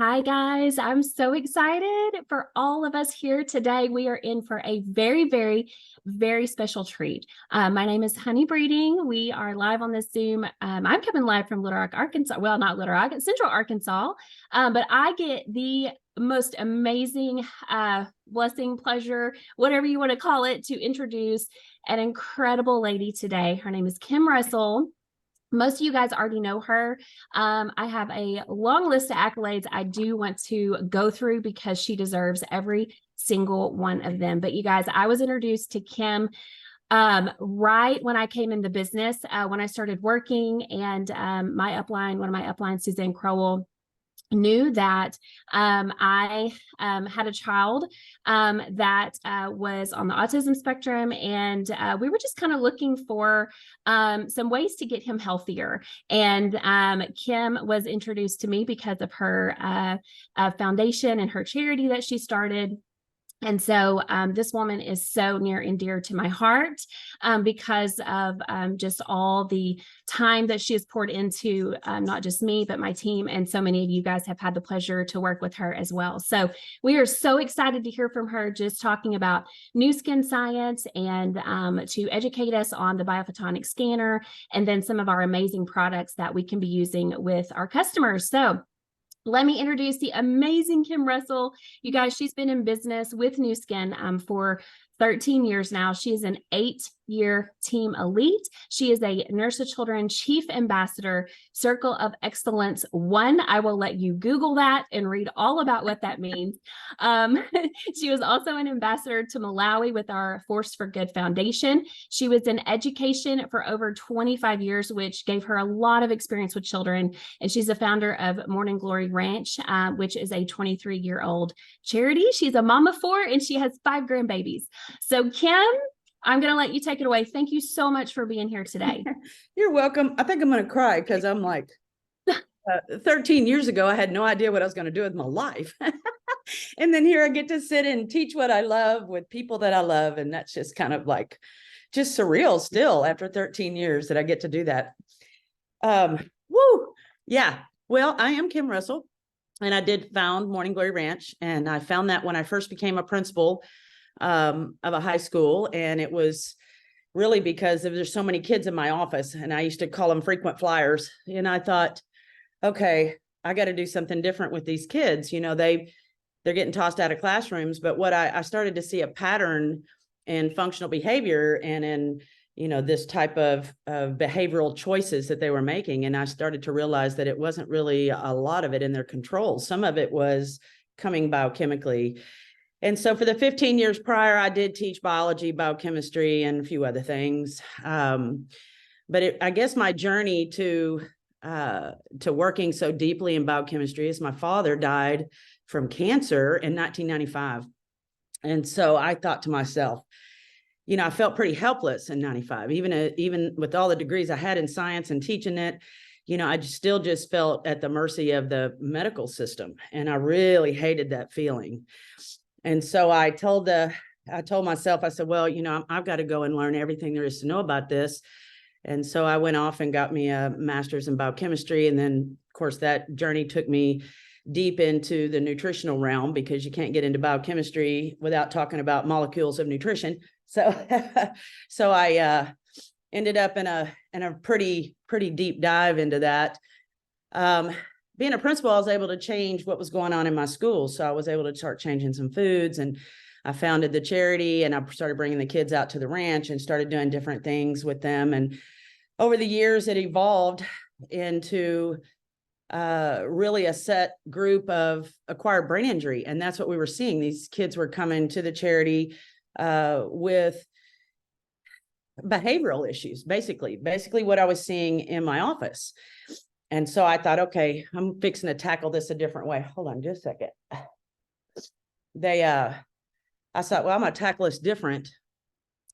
Hi, guys. I'm so excited for all of us here today. We are in for a very, very, very special treat. My name is Honey Breeding. We are live on this Zoom. I'm coming live from Little Rock, Arkansas. Well, not Little Rock, it's Central Arkansas. But I get the most amazing blessing, pleasure, whatever you want to call it, to introduce an incredible lady today. Her name is Kim Russell. Most of you guys already know her. I have a long list of accolades I do want to go through because she deserves every single one of them. But you guys, I was introduced to Kim right when I came in the business, when I started working, and one of my uplines, Suzanne Crowell, knew that I had a child that was on the autism spectrum, and we were just kind of looking for some ways to get him healthier. And Kim was introduced to me because of her foundation and her charity that she started. And so this woman is so near and dear to my heart because of just all the time that she has poured into not just me, but my team. And so many of you guys have had the pleasure to work with her as well. So we are so excited to hear from her, just talking about new skin science and to educate us on the biophotonic scanner, and then some of our amazing products that we can be using with our customers. So let me introduce the amazing Kim Russell. You guys, she's been in business with Nu Skin for 13 years now. She is an 8-year team elite. She is a Nurse to Children Chief Ambassador, Circle of Excellence 1. I will let you Google that and read all about what that means. She was also an ambassador to Malawi with our Force for Good Foundation. She was in education for over 25 years, which gave her a lot of experience with children. And she's the founder of Morning Glory Ranch, which is a 23-year-old charity. She's a mom of 4, and she has 5 grandbabies. So Kim, I'm going to let you take it away. Thank you so much for being here today. You're welcome. I think I'm going to cry because I'm like, 13 years ago, I had no idea what I was going to do with my life. And then here I get to sit and teach what I love with people that I love. And that's just kind of like just surreal still after 13 years that I get to do that. Yeah. Well, I am Kim Russell, and I did found Morning Glory Ranch. And I found that when I first became a principal of a high school. And it was really because there's so many kids in my office, and I used to call them frequent flyers. And I thought, okay, I got to do something different with these kids. You know, they're getting tossed out of classrooms. But what I started to see a pattern in functional behavior and in, you know, this type of behavioral choices that they were making. And I started to realize that it wasn't really a lot of it in their controls. Some of it was coming biochemically. And so for the 15 years prior, I did teach biology, biochemistry, and a few other things. But I guess my journey to working so deeply in biochemistry is my father died from cancer in 1995. And so I thought to myself, you know, I felt pretty helpless in 95, even with all the degrees I had in science and teaching it. You know, I still just felt at the mercy of the medical system. And I really hated that feeling. And so I told myself, I said, well, you know, I've got to go and learn everything there is to know about this. And so I went off and got me a master's in biochemistry. And then, of course, that journey took me deep into the nutritional realm, because you can't get into biochemistry without talking about molecules of nutrition. So, so I ended up in a pretty deep dive into that. Being a principal, I was able to change what was going on in my school. So I was able to start changing some foods, and I founded the charity, and I started bringing the kids out to the ranch and started doing different things with them. And over the years, it evolved into really a set group of acquired brain injury. And that's what we were seeing. These kids were coming to the charity with behavioral issues, basically what I was seeing in my office. And so I thought, okay, I'm fixing to tackle this a different way. Hold on just a second. I thought, well, I'm going to tackle this different.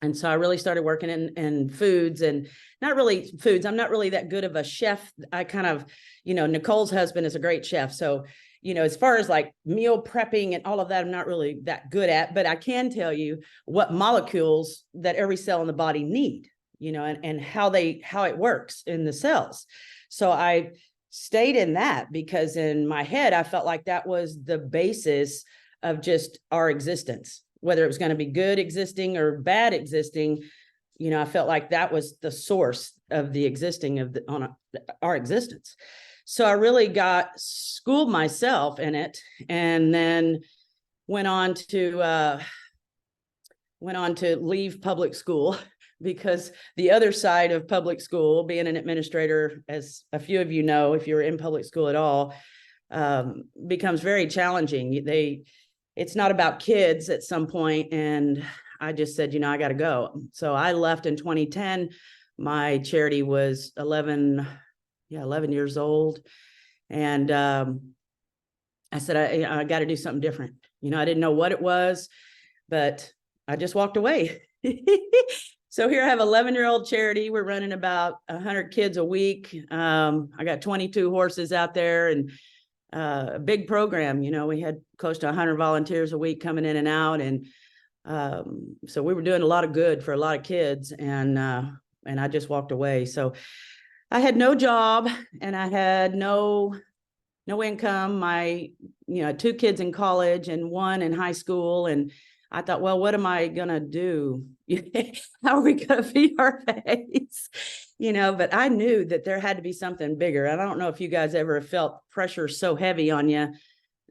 And so I really started working in foods, and not really foods. I'm not really that good of a chef. I kind of, you know, Nicole's husband is a great chef. So, you know, as far as like meal prepping and all of that, I'm not really that good at, but I can tell you what molecules that every cell in the body need, you know, and how it works in the cells. So I stayed in that, because in my head, I felt like that was the basis of just our existence, whether it was going to be good existing or bad existing. I felt like that was the source of the existing of our existence. So I really got schooled myself in it, and then went on to leave public school, because the other side of public school, being an administrator, as a few of you know, if you're in public school at all, becomes very challenging. It's not about kids at some point, and I just said, I got to go. So I left in 2010. My charity was 11 years old, and I said, I got to do something different. I didn't know what it was, but I just walked away. So here I have 11-year-old charity. We're running about 100 kids a week. I got 22 horses out there, and a big program. We had close to 100 volunteers a week coming in and out. And so we were doing a lot of good for a lot of kids, and I just walked away. So I had no job, and I had no income. My, 2 kids in college and 1 in high school. And I thought, well, what am I going to do? How are we going to feed our families? But I knew that there had to be something bigger. And I don't know if you guys ever felt pressure so heavy on you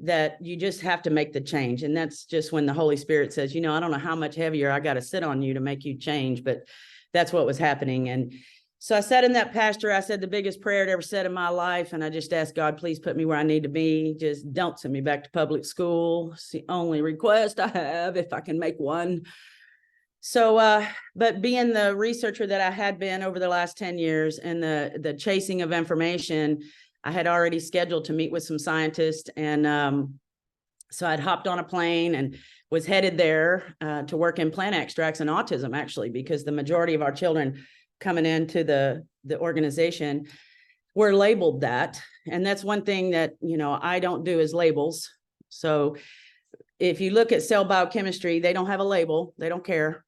that you just have to make the change. And that's just when the Holy Spirit says, I don't know how much heavier I got to sit on you to make you change, but that's what was happening. And so I sat in that pasture. I said the biggest prayer I'd ever said in my life. And I just asked God, please put me where I need to be. Just don't send me back to public school. It's the only request I have, if I can make one. So, but being the researcher that I had been over the last 10 years, and the chasing of information, I had already scheduled to meet with some scientists. And so I'd hopped on a plane and was headed there to work in plant extracts and autism, actually, because the majority of our children coming into the organization were labeled that. And that's one thing that, I don't do is labels. So if you look at cell biochemistry, they don't have a label. They don't care.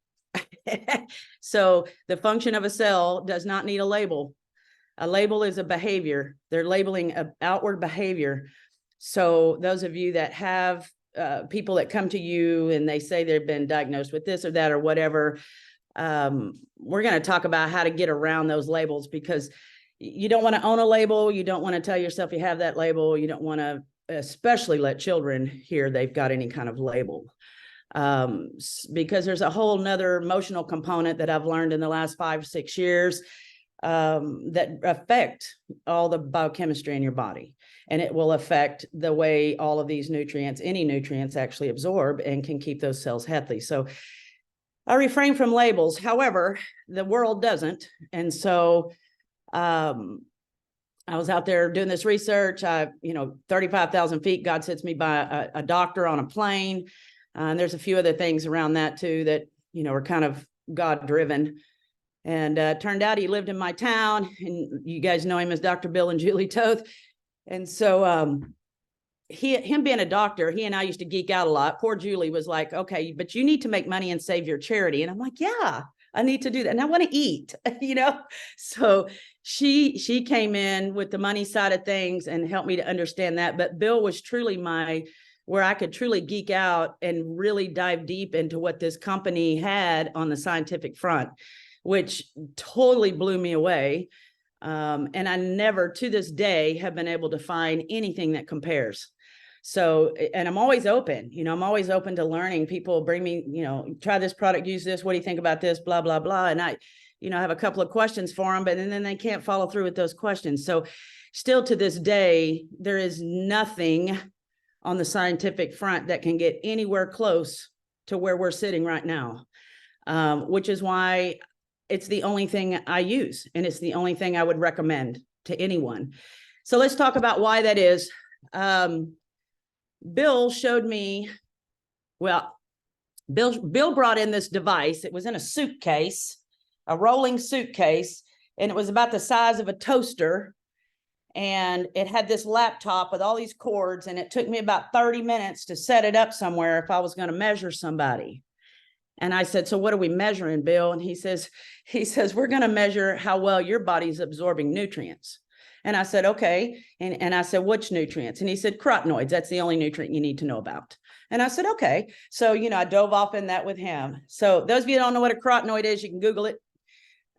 So the function of a cell does not need a label. A label is a behavior. They're labeling an outward behavior. So those of you that have people that come to you and they say they've been diagnosed with this or that or whatever, we're going to talk about how to get around those labels, because you don't want to own a label. You don't want to tell yourself you have that label. You don't want to especially let children hear they've got any kind of label, because there's a whole nother emotional component that I've learned in the last 5 or 6 years that affect all the biochemistry in your body. And it will affect the way all of these nutrients, any nutrients, actually absorb and can keep those cells healthy. So I refrain from labels. However, the world doesn't. And so I was out there doing this research. 35,000 feet, God sits me by a doctor on a plane. And there's a few other things around that too that, are kind of God driven. And turned out he lived in my town, and you guys know him as Dr. Bill and Julie Toth. And so him being a doctor, he and I used to geek out a lot. Poor Julie was like, okay, but you need to make money and save your charity. And I'm like, yeah, I need to do that. And I want to eat, So she came in with the money side of things and helped me to understand that. But Bill was truly where I could truly geek out and really dive deep into what this company had on the scientific front, which totally blew me away. And I never, to this day, have been able to find anything that compares. So, and I'm always open, I'm always open to learning. People bring me, try this product, use this. What do you think about this? Blah, blah, blah. And I have a couple of questions for them, but then they can't follow through with those questions. So still to this day, there is nothing on the scientific front that can get anywhere close to where we're sitting right now, which is why it's the only thing I use, and it's the only thing I would recommend to anyone. So let's talk about why that is. Bill showed me, Bill brought in this device. It was in a suitcase, a rolling suitcase, and it was about the size of a toaster. And it had this laptop with all these cords, and it took me about 30 minutes to set it up somewhere if I was going to measure somebody. And I said, so what are we measuring, Bill? And he says, we're going to measure how well your body's absorbing nutrients. And I said, okay. And I said, which nutrients? And he said, carotenoids. That's the only nutrient you need to know about. And I said, okay. So, I dove off in that with him. So those of you who don't know what a carotenoid is, you can Google it.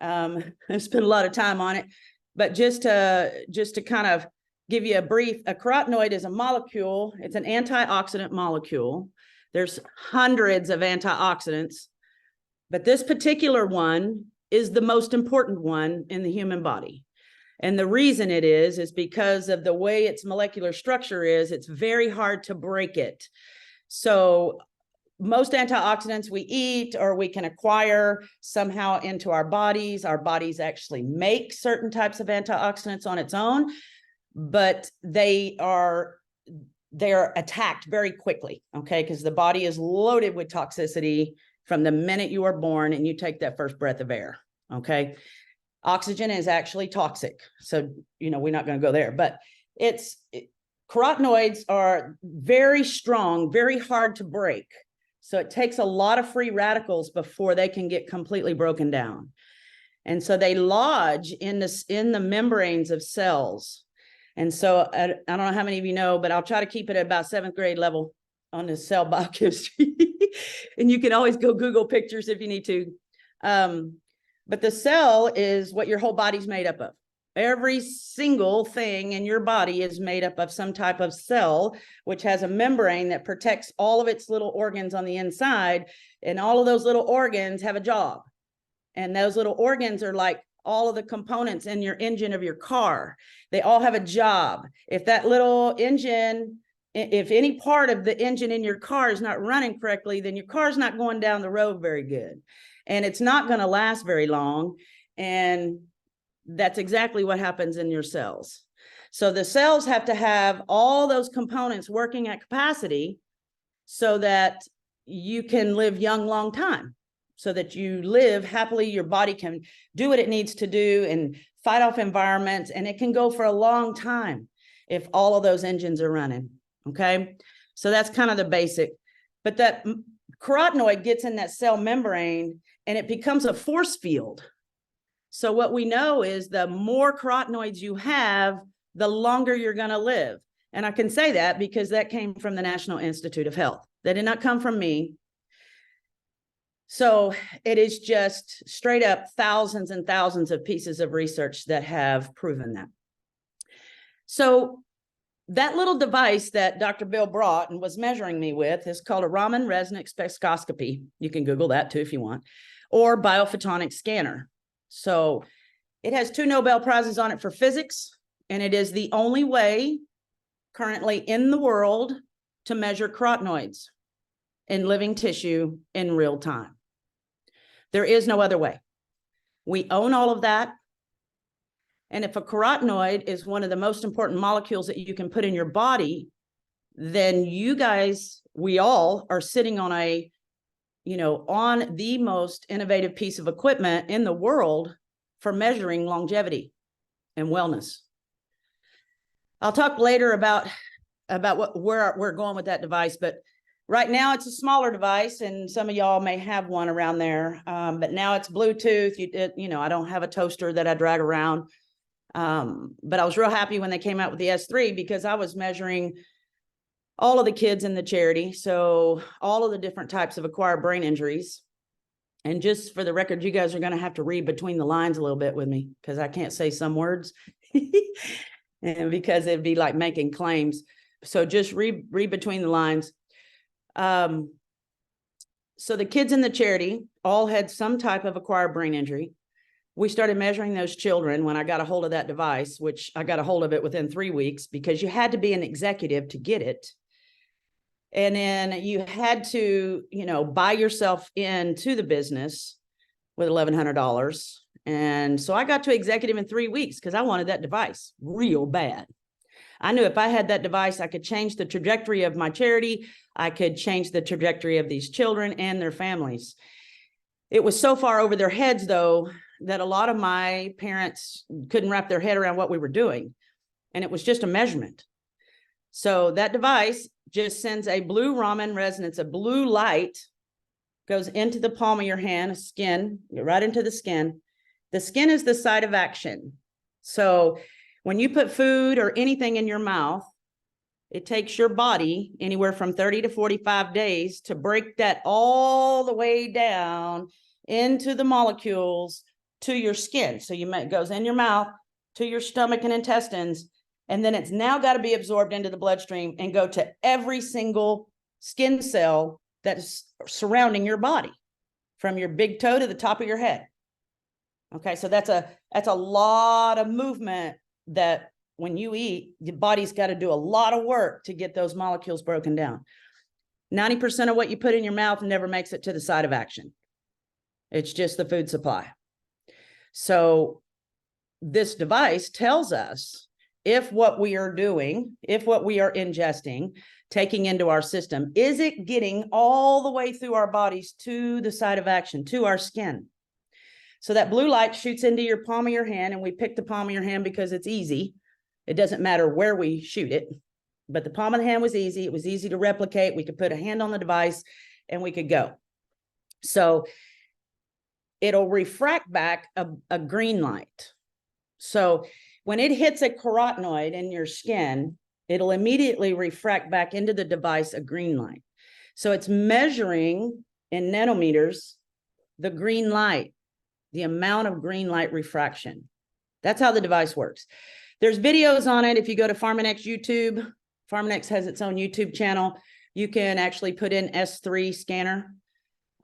I've spent a lot of time on it, but just to kind of give you a brief, a carotenoid is a molecule. It's an antioxidant molecule. There's hundreds of antioxidants, but this particular one is the most important one in the human body. And the reason it is because of the way its molecular structure is, it's very hard to break it. So most antioxidants we eat or we can acquire somehow into our bodies actually make certain types of antioxidants on its own, but they're attacked very quickly, okay? Because the body is loaded with toxicity from the minute you are born and you take that first breath of air, okay? Oxygen is actually toxic. So, we're not going to go there, but carotenoids are very strong, very hard to break. So it takes a lot of free radicals before they can get completely broken down. And so they lodge in the membranes of cells. And so I don't know how many of you know, but I'll try to keep it at about 7th grade level on the cell biochemistry. And you can always go Google pictures if you need to. But the cell is what your whole body's made up of. Every single thing in your body is made up of some type of cell, which has a membrane that protects all of its little organs on the inside. And all of those little organs have a job. And those little organs are like all of the components in your engine of your car. They all have a job. If that little engine, if any part of the engine in your car is not running correctly, then your car's not going down the road very good. And it's not going to last very long. And that's exactly what happens in your cells. So the cells have to have all those components working at capacity so that you can live young, long time, so that you live happily. Your body can do what it needs to do and fight off environments. And it can go for a long time if all of those engines are running. Okay. So that's kind of the basic, but that carotenoid gets in that cell membrane and it becomes a force field. So what we know is the more carotenoids you have, the longer you're going to live. And I can say that because that came from the National Institute of Health. That did not come from me. So it is just straight up thousands and thousands of pieces of research that have proven that. So that little device that Dr. Bill brought and was measuring me with is called a Raman resonance spectroscopy. You can Google that too if you want, or biophotonic scanner. So it has 2 Nobel Prizes on it for physics, and it is the only way currently in the world to measure carotenoids in living tissue in real time. There is no other way. We own all of that. And if a carotenoid is one of the most important molecules that you can put in your body, then you guys, we all are sitting on on the most innovative piece of equipment in the world for measuring longevity and wellness. I'll talk later about where we're going with that device, but right now it's a smaller device, and some of y'all may have one around there. But now it's Bluetooth. I don't have a toaster that I drag around. But I was real happy when they came out with the S3 because I was measuring all of the kids in the charity. So all of the different types of acquired brain injuries. And just for the record, you guys are going to have to read between the lines a little bit with me because I can't say some words and because it'd be like making claims. So just read between the lines. So the kids in the charity all had some type of acquired brain injury. We started measuring those children when I got a hold of that device, which I got a hold of it within 3 weeks because you had to be an executive to get it. And then you had to, buy yourself into the business with $1,100. And so I got to executive in 3 weeks because I wanted that device real bad. I knew if I had that device, I could change the trajectory of my charity. I could change the trajectory of these children and their families. It was so far over their heads, though, that a lot of my parents couldn't wrap their head around what we were doing. And it was just a measurement. So that device just sends a blue Raman resonance, a blue light goes into the palm of your hand, skin, right into the skin. The skin is the site of action. So when you put food or anything in your mouth, it takes your body anywhere from 30 to 45 days to break that all the way down into the molecules to your skin. So it goes in your mouth to your stomach and intestines, and then it's now got to be absorbed into the bloodstream and go to every single skin cell that is surrounding your body, from your big toe to the top of your head. Okay, so that's a lot of movement that when you eat, your body's got to do a lot of work to get those molecules broken down. 90% of what you put in your mouth never makes it to the site of action. It's just the food supply. So this device tells us if what we are doing, if what we are ingesting, taking into our system, is it getting all the way through our bodies to the site of action, to our skin? So that blue light shoots into your palm of your hand, and we pick the palm of your hand because it's easy. It doesn't matter where we shoot it, but the palm of the hand was easy. It was easy to replicate. We could put a hand on the device and we could go. So it'll refract back a green light. So when it hits a carotenoid in your skin, it'll immediately refract back into the device a green light. So it's measuring in nanometers the green light, the amount of green light refraction. That's how the device works. There's videos on it. If you go to Pharmanex YouTube, Pharmanex has its own YouTube channel. You can actually put in S3 scanner.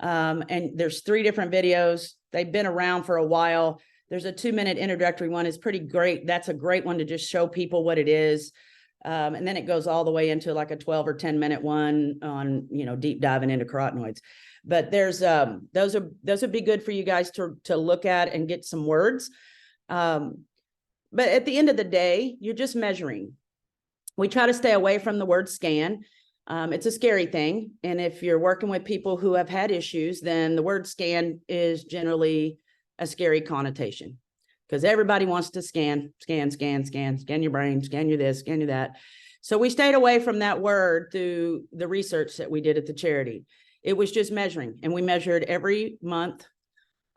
And there's 3 different videos. They've been around for a while. There's a 2-minute introductory one. It's pretty great. That's a great one to just show people what it is. And then it goes all the way into like a 12 or 10-minute one on, deep diving into carotenoids. But there's those would be good for you guys to look at and get some words. But at the end of the day, you're just measuring. We try to stay away from the word scan. It's a scary thing. And if you're working with people who have had issues, then the word scan is generally a scary connotation, because everybody wants to scan your brain, scan you this, scan you that. So we stayed away from that word through the research that we did at the charity. It was just measuring, and we measured every month,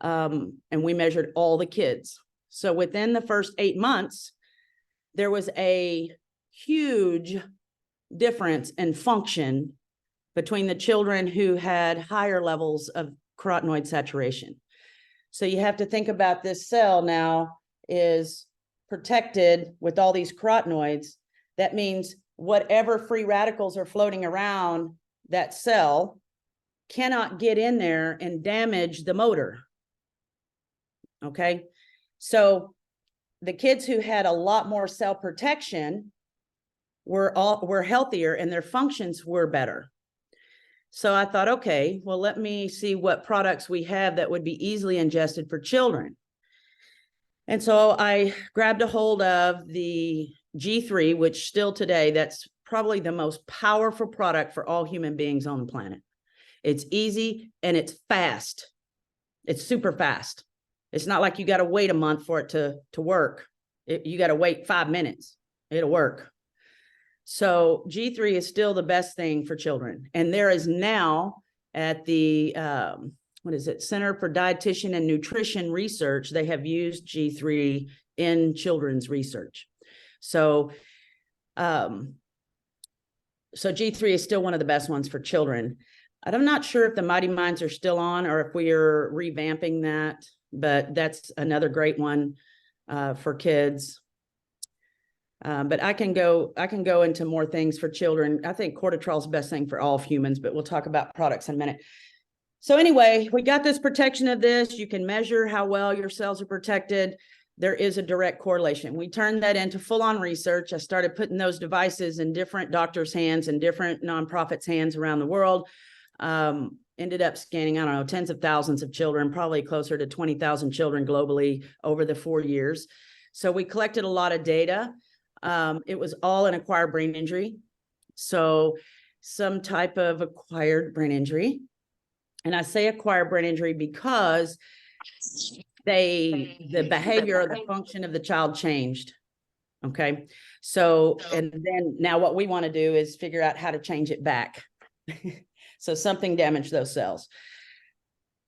and we measured all the kids. So within the first 8 months, there was a huge difference in function between the children who had higher levels of carotenoid saturation. So you have to think about this cell now is protected with all these carotenoids. That means whatever free radicals are floating around that cell cannot get in there and damage the motor. Okay. So the kids who had a lot more cell protection were healthier, and their functions were better. So I thought, okay, well, let me see what products we have that would be easily ingested for children. And so I grabbed a hold of the G3, which still today, that's probably the most powerful product for all human beings on the planet. It's easy and it's fast. It's super fast. It's not like you got to wait a month for it to work. You got to wait 5 minutes. It'll work. So G3 is still the best thing for children. And there is now at the, Center for Dietitian and Nutrition Research, they have used G3 in children's research. So G3 is still one of the best ones for children. I'm not sure if the Mighty Minds are still on or if we are revamping that, but that's another great one for kids. But I can go into more things for children. I think Cortitrol is the best thing for all humans, but we'll talk about products in a minute. So anyway, we got this protection of this. You can measure how well your cells are protected. There is a direct correlation. We turned that into full-on research. I started putting those devices in different doctors' hands and different nonprofits' hands around the world. Ended up scanning, I don't know, tens of thousands of children, probably closer to 20,000 children globally over the 4 years. So we collected a lot of data. It was all an acquired brain injury. So some type of acquired brain injury. And I say acquired brain injury because the behavior or the function of the child changed. Okay. So, and then now what we want to do is figure out how to change it back. So something damaged those cells.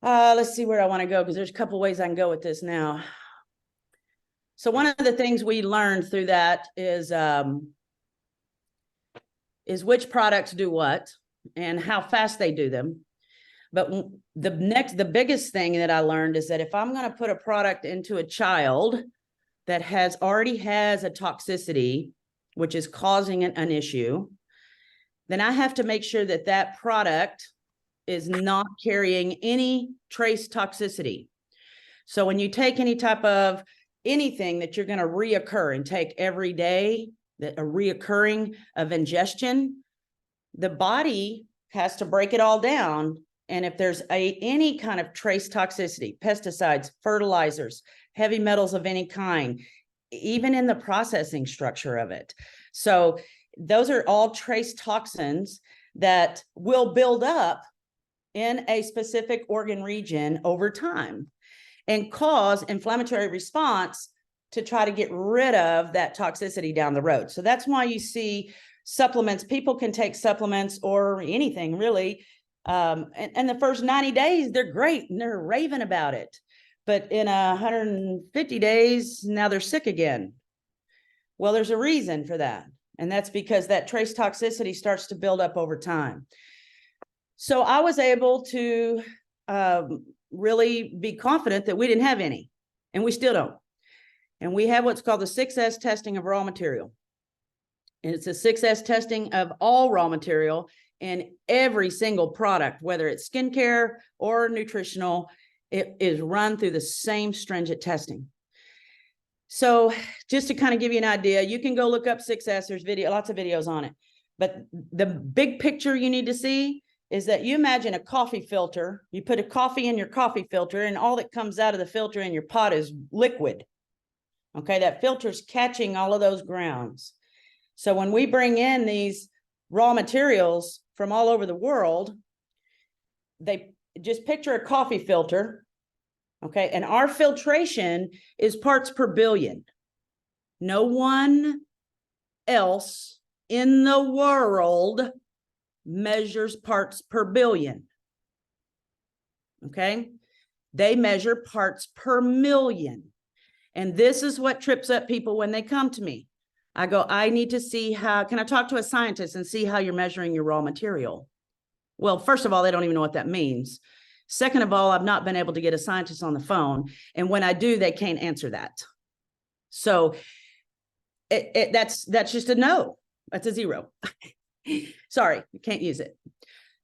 Let's see where I want to go, because there's a couple ways I can go with this now. So one of the things we learned through that is which products do what and how fast they do them. But the biggest thing that I learned is that if I'm going to put a product into a child that already has a toxicity, which is causing an issue, then I have to make sure that that product is not carrying any trace toxicity. So when you take any type of anything that you're going to reoccur and take every day, that a reoccurring of ingestion, the body has to break it all down. And if there's any kind of trace toxicity, pesticides, fertilizers, heavy metals of any kind, even in the processing structure of it. So those are all trace toxins that will build up in a specific organ region over time and cause inflammatory response to try to get rid of that toxicity down the road. So that's why you see supplements. People can take supplements or anything really. And the first 90 days, they're great and they're raving about it. But in 150 days, now they're sick again. Well, there's a reason for that. And that's because that trace toxicity starts to build up over time. So I was able to really be confident that we didn't have any, and we still don't. And we have what's called the 6S testing of raw material. And it's a 6S testing of all raw material in every single product, whether it's skincare or nutritional, it is run through the same stringent testing. So just to kind of give you an idea, you can go look up 6S, there's lots of videos on it. But the big picture you need to see is that you imagine a coffee filter, you put a coffee in your coffee filter and all that comes out of the filter in your pot is liquid. Okay, that filter's catching all of those grounds. So when we bring in these raw materials from all over the world, they just picture a coffee filter, okay, and our filtration is parts per billion. No one else in the world measures parts per billion. Okay, they measure parts per million. And this is what trips up people when they come to me. I go, I need to see can I talk to a scientist and see how you're measuring your raw material? Well, first of all, they don't even know what that means. Second of all, I've not been able to get a scientist on the phone. And when I do, they can't answer that. So that's just a no. That's a zero. Sorry, you can't use it.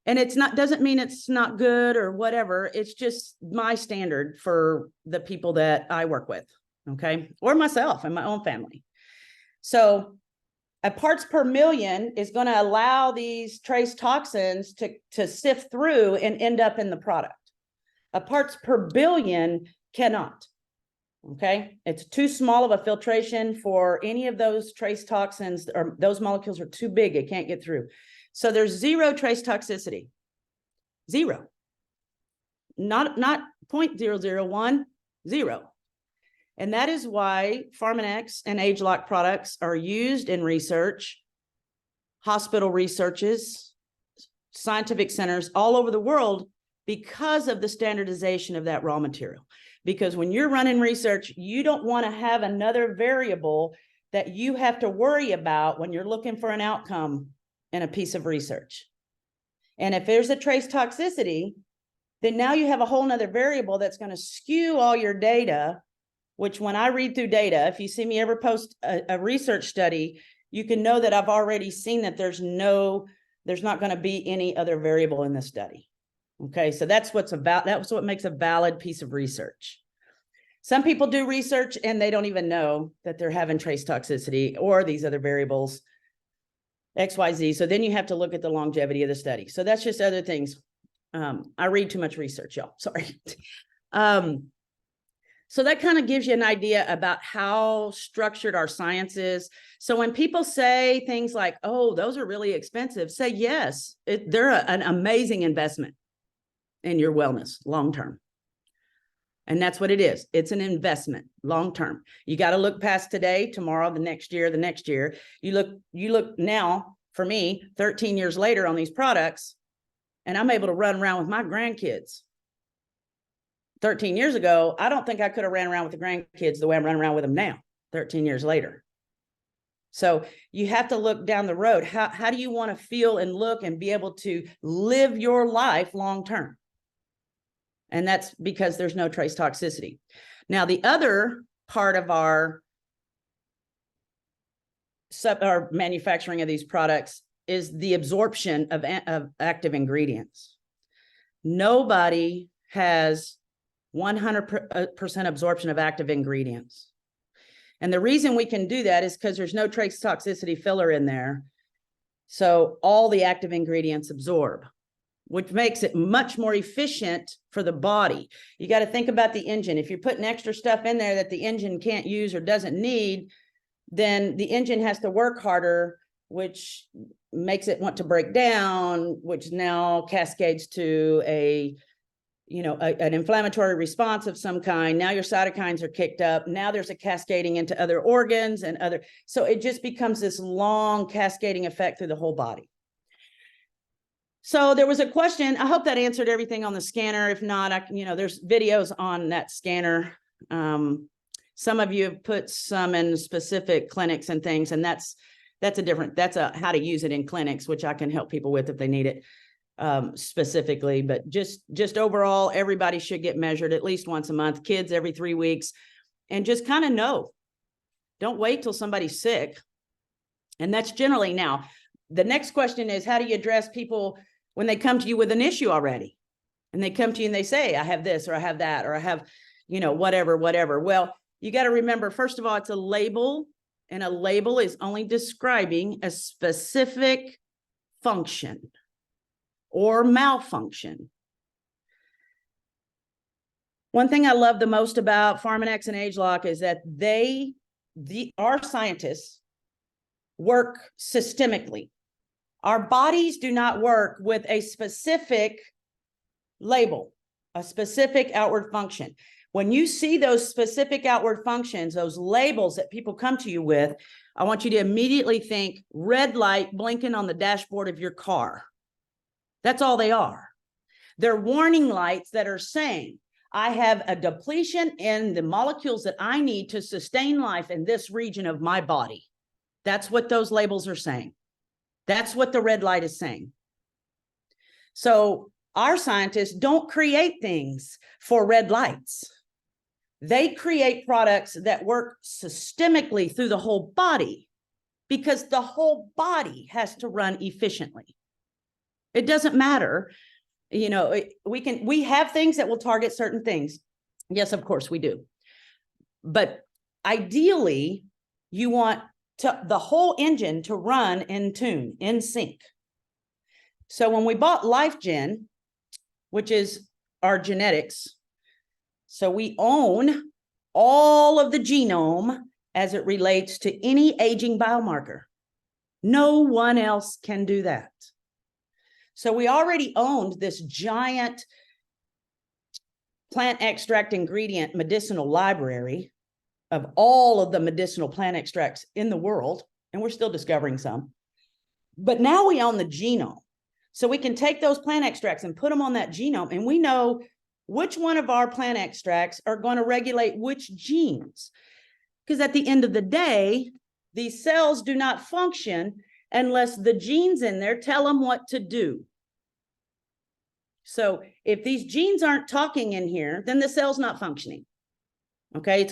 And doesn't mean it's not good or whatever. It's just my standard for the people that I work with, okay? Or myself and my own family. So a parts per million is going to allow these trace toxins to sift through and end up in the product. A parts per billion cannot, okay? It's too small of a filtration for any of those trace toxins, or those molecules are too big, it can't get through. So there's zero trace toxicity, zero, not 0.001, zero. And that is why Pharmanex and age-lock products are used in research, hospital researches, scientific centers all over the world because of the standardization of that raw material. Because when you're running research, you don't want to have another variable that you have to worry about when you're looking for an outcome in a piece of research. And if there's a trace toxicity, then now you have a whole nother variable that's going to skew all your data, which when I read through data, if you see me ever post a research study, you can know that I've already seen that there's not going to be any other variable in the study. Okay, so that's what makes a valid piece of research. Some people do research and they don't even know that they're having trace toxicity or these other variables, XYZ. So then you have to look at the longevity of the study. So that's just other things. I read too much research, y'all. Sorry. So that kind of gives you an idea about how structured our science is. So when people say things like, oh, those are really expensive, say yes, they're an amazing investment in your wellness long-term. And that's what it is. It's an investment long-term. You got to look past today, tomorrow, the next year, the next year. You look now, for me, 13 years later on these products, and I'm able to run around with my grandkids. 13 years ago, I don't think I could have ran around with the grandkids the way I'm running around with them now. 13 years later. So you have to look down the road. How do you want to feel and look and be able to live your life long term? And that's because there's no trace toxicity. Now, the other part of our manufacturing of these products is the absorption of active ingredients. Nobody has 100% absorption of active ingredients. And the reason we can do that is because there's no trace toxicity filler in there. So all the active ingredients absorb, which makes it much more efficient for the body. You got to think about the engine. If you're putting extra stuff in there that the engine can't use or doesn't need, then the engine has to work harder, which makes it want to break down, which now cascades to an inflammatory response of some kind. Now your cytokines are kicked up. Now there's a cascading into other organs and so it just becomes this long cascading effect through the whole body. So there was a question. I hope that answered everything on the scanner. If not, there's videos on that scanner. Some of you have put some in specific clinics and things, and that's a how to use it in clinics, which I can help people with if they need it specifically. But just overall, everybody should get measured at least once a month, kids every 3 weeks, and just kind of know. Don't wait till somebody's sick. And that's generally now. The next question is, how do you address people when they come to you with an issue already? And they come to you and they say, I have this, or I have that, or I have, whatever. Well, you got to remember, first of all, it's a label, and a label is only describing a specific function or malfunction. One thing I love the most about Pharmanex and ageLOC is that our scientists work systemically. Our bodies do not work with a specific label, a specific outward function. When you see those specific outward functions, those labels that people come to you with, I want you to immediately think red light blinking on the dashboard of your car. That's all they are. They're warning lights that are saying, I have a depletion in the molecules that I need to sustain life in this region of my body. That's what those labels are saying. That's what the red light is saying. So our scientists don't create things for red lights. They create products that work systemically through the whole body, because the whole body has to run efficiently. It doesn't matter. We have things that will target certain things. Yes, of course we do. But ideally, you want the whole engine to run in tune, in sync. So when we bought LifeGen, which is our genetics, so we own all of the genome as it relates to any aging biomarker. No one else can do that. So we already owned this giant plant extract ingredient medicinal library of all of the medicinal plant extracts in the world, and we're still discovering some. But now we own the genome. So we can take those plant extracts and put them on that genome, and we know which one of our plant extracts are going to regulate which genes. Because at the end of the day, these cells do not function unless the genes in there tell them what to do. So if these genes aren't talking in here, then the cell's not functioning. Okay,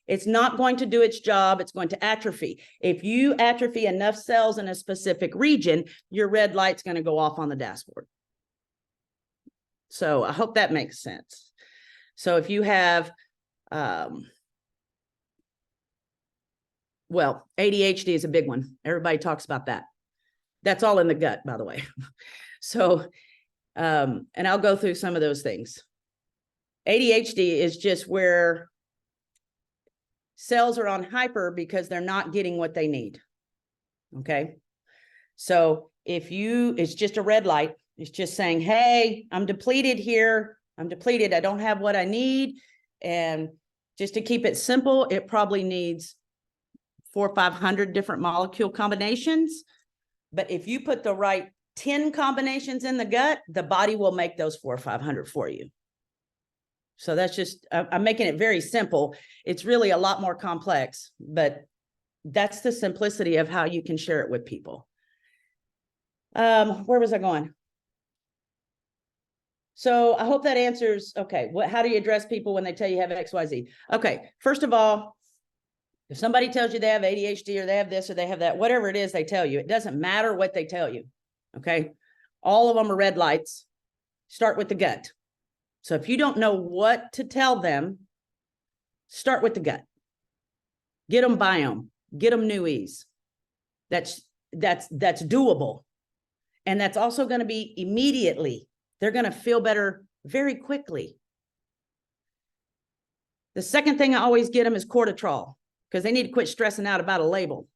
it's not going to do its job. It's going to atrophy. If you atrophy enough cells in a specific region, your red light's going to go off on the dashboard. So I hope that makes sense. So if you have, ADHD is a big one. Everybody talks about that. That's all in the gut, by the way. So, and I'll go through some of those things. ADHD is just where cells are on hyper because they're not getting what they need. Okay. So it's just a red light. It's just saying, hey, I'm depleted here. I'm depleted. I don't have what I need. And just to keep it simple, it probably needs 400 or 500 different molecule combinations. But if you put the right 10 combinations in the gut, the body will make those 400 or 500 for you. So that's just, I'm making it very simple. It's really a lot more complex, but that's the simplicity of how you can share it with people. Where was I going? So I hope that answers, okay, how do you address people when they tell you have XYZ? Okay, first of all, if somebody tells you they have ADHD or they have this or they have that, whatever it is they tell you, it doesn't matter what they tell you, okay? All of them are red lights. Start with the gut. So if you don't know what to tell them, start with the gut. Get them biome, get them NUEs. That's doable. And that's also going to be immediately. They're going to feel better very quickly. The second thing I always get them is cortisol, because they need to quit stressing out about a label.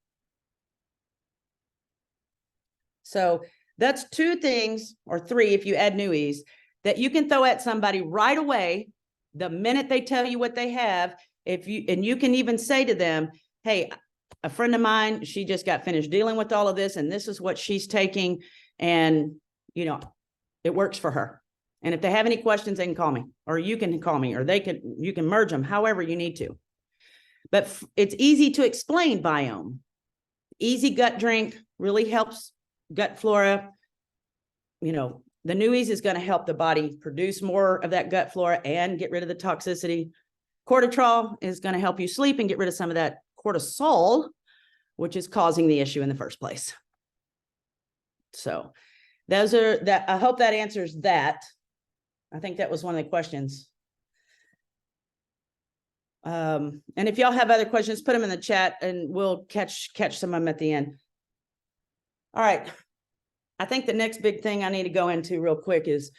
So that's 2 things, or 3 if you add NUEs, that you can throw at somebody right away the minute they tell you what they have. And you can even say to them, hey, a friend of mine, she just got finished dealing with all of this, and this is what she's taking, and it works for her. And if they have any questions, they can call me, or you can call me, or you can merge them however you need to. But it's easy to explain biome. Easy gut drink really helps gut flora. The NUEs is going to help the body produce more of that gut flora and get rid of the toxicity. Cortisol is going to help you sleep and get rid of some of that cortisol, which is causing the issue in the first place. So I hope that answers that. I think that was one of the questions. And if y'all have other questions, put them in the chat and we'll catch some of them at the end. All right. I think the next big thing I need to go into real quick is,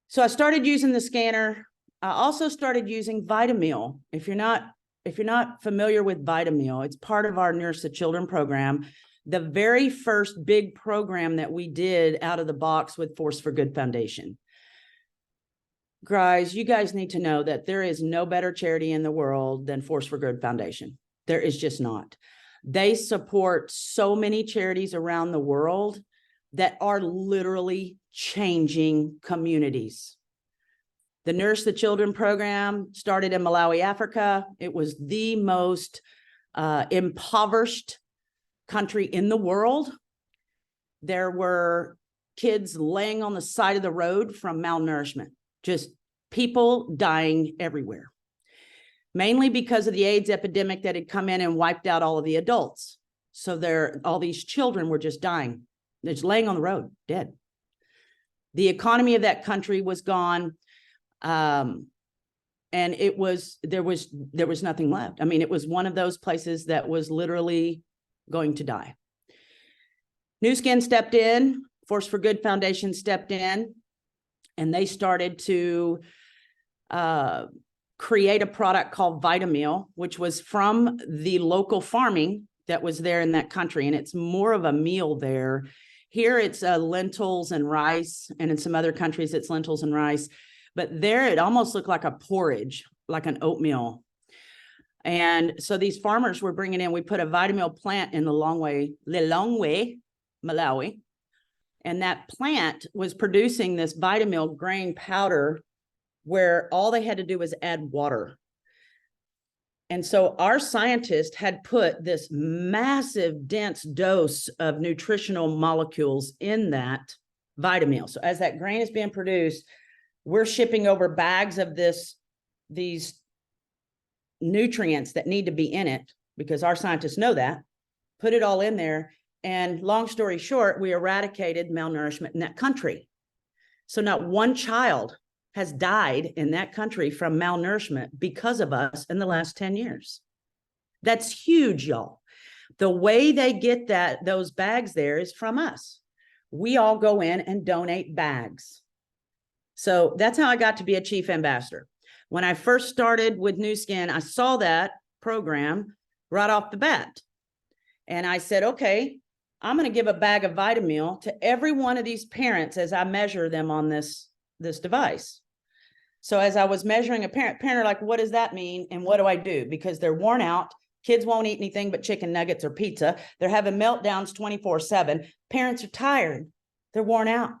so I started using the scanner. I also started using Vitamil. If you're not familiar with Vitamil, it's part of our Nurse to Children program. The very first big program that we did out of the box with Force for Good Foundation. Guys, you guys need to know that there is no better charity in the world than Force for Good Foundation. There is just not. They support so many charities around the world that are literally changing communities. The Nurse the Children program started in Malawi, Africa. It was the most impoverished country in the world. There were kids laying on the side of the road from malnourishment, just people dying everywhere, mainly because of the AIDS epidemic that had come in and wiped out all of the adults. So all these children were just dying. They're just laying on the road, dead. The economy of that country was gone. And there was nothing left. I mean, it was one of those places that was literally going to die. Nu Skin stepped in, Force for Good Foundation stepped in, and they started to create a product called Vitamil, which was from the local farming that was there in that country. And it's more of a meal there. Here it's lentils and rice, and in some other countries it's lentils and rice. But there it almost looked like a porridge, like an oatmeal. And so these farmers were bringing in, we put a Vitamil plant in Lilongwe, Malawi. And that plant was producing this Vitamil grain powder where all they had to do was add water. And so our scientist had put this massive, dense dose of nutritional molecules in that Vitamil. So as that grain is being produced, we're shipping over bags of these nutrients that need to be in it, because our scientists know that, put it all in there. And long story short, we eradicated malnourishment in that country. So not one child has died in that country from malnourishment because of us in the last 10 years. That's huge, y'all. The way they get those bags there is from us. We all go in and donate bags. So that's how I got to be a chief ambassador. When I first started with Nu Skin, I saw that program right off the bat. And I said, okay, I'm going to give a bag of Vitamil to every one of these parents as I measure them on this device. So as I was measuring a parent are like, what does that mean? And what do I do? Because they're worn out. Kids won't eat anything but chicken nuggets or pizza. They're having meltdowns 24/7. Parents are tired. They're worn out.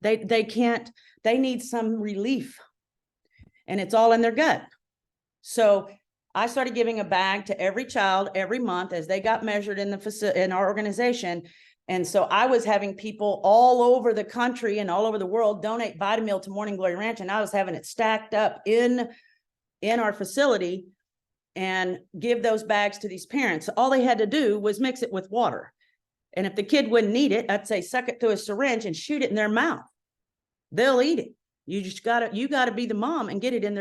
They can't, they need some relief. and it's all in their gut. So I started giving a bag to every child every month as they got measured in our organization. And so I was having people all over the country and all over the world donate Vitameal to Morning Glory Ranch, and I was having it stacked up in our facility and give those bags to these parents. All they had to do was mix it with water. And if the kid wouldn't eat it, I'd say suck it through a syringe and shoot it in their mouth. They'll eat it. You just gotta be the mom and get it in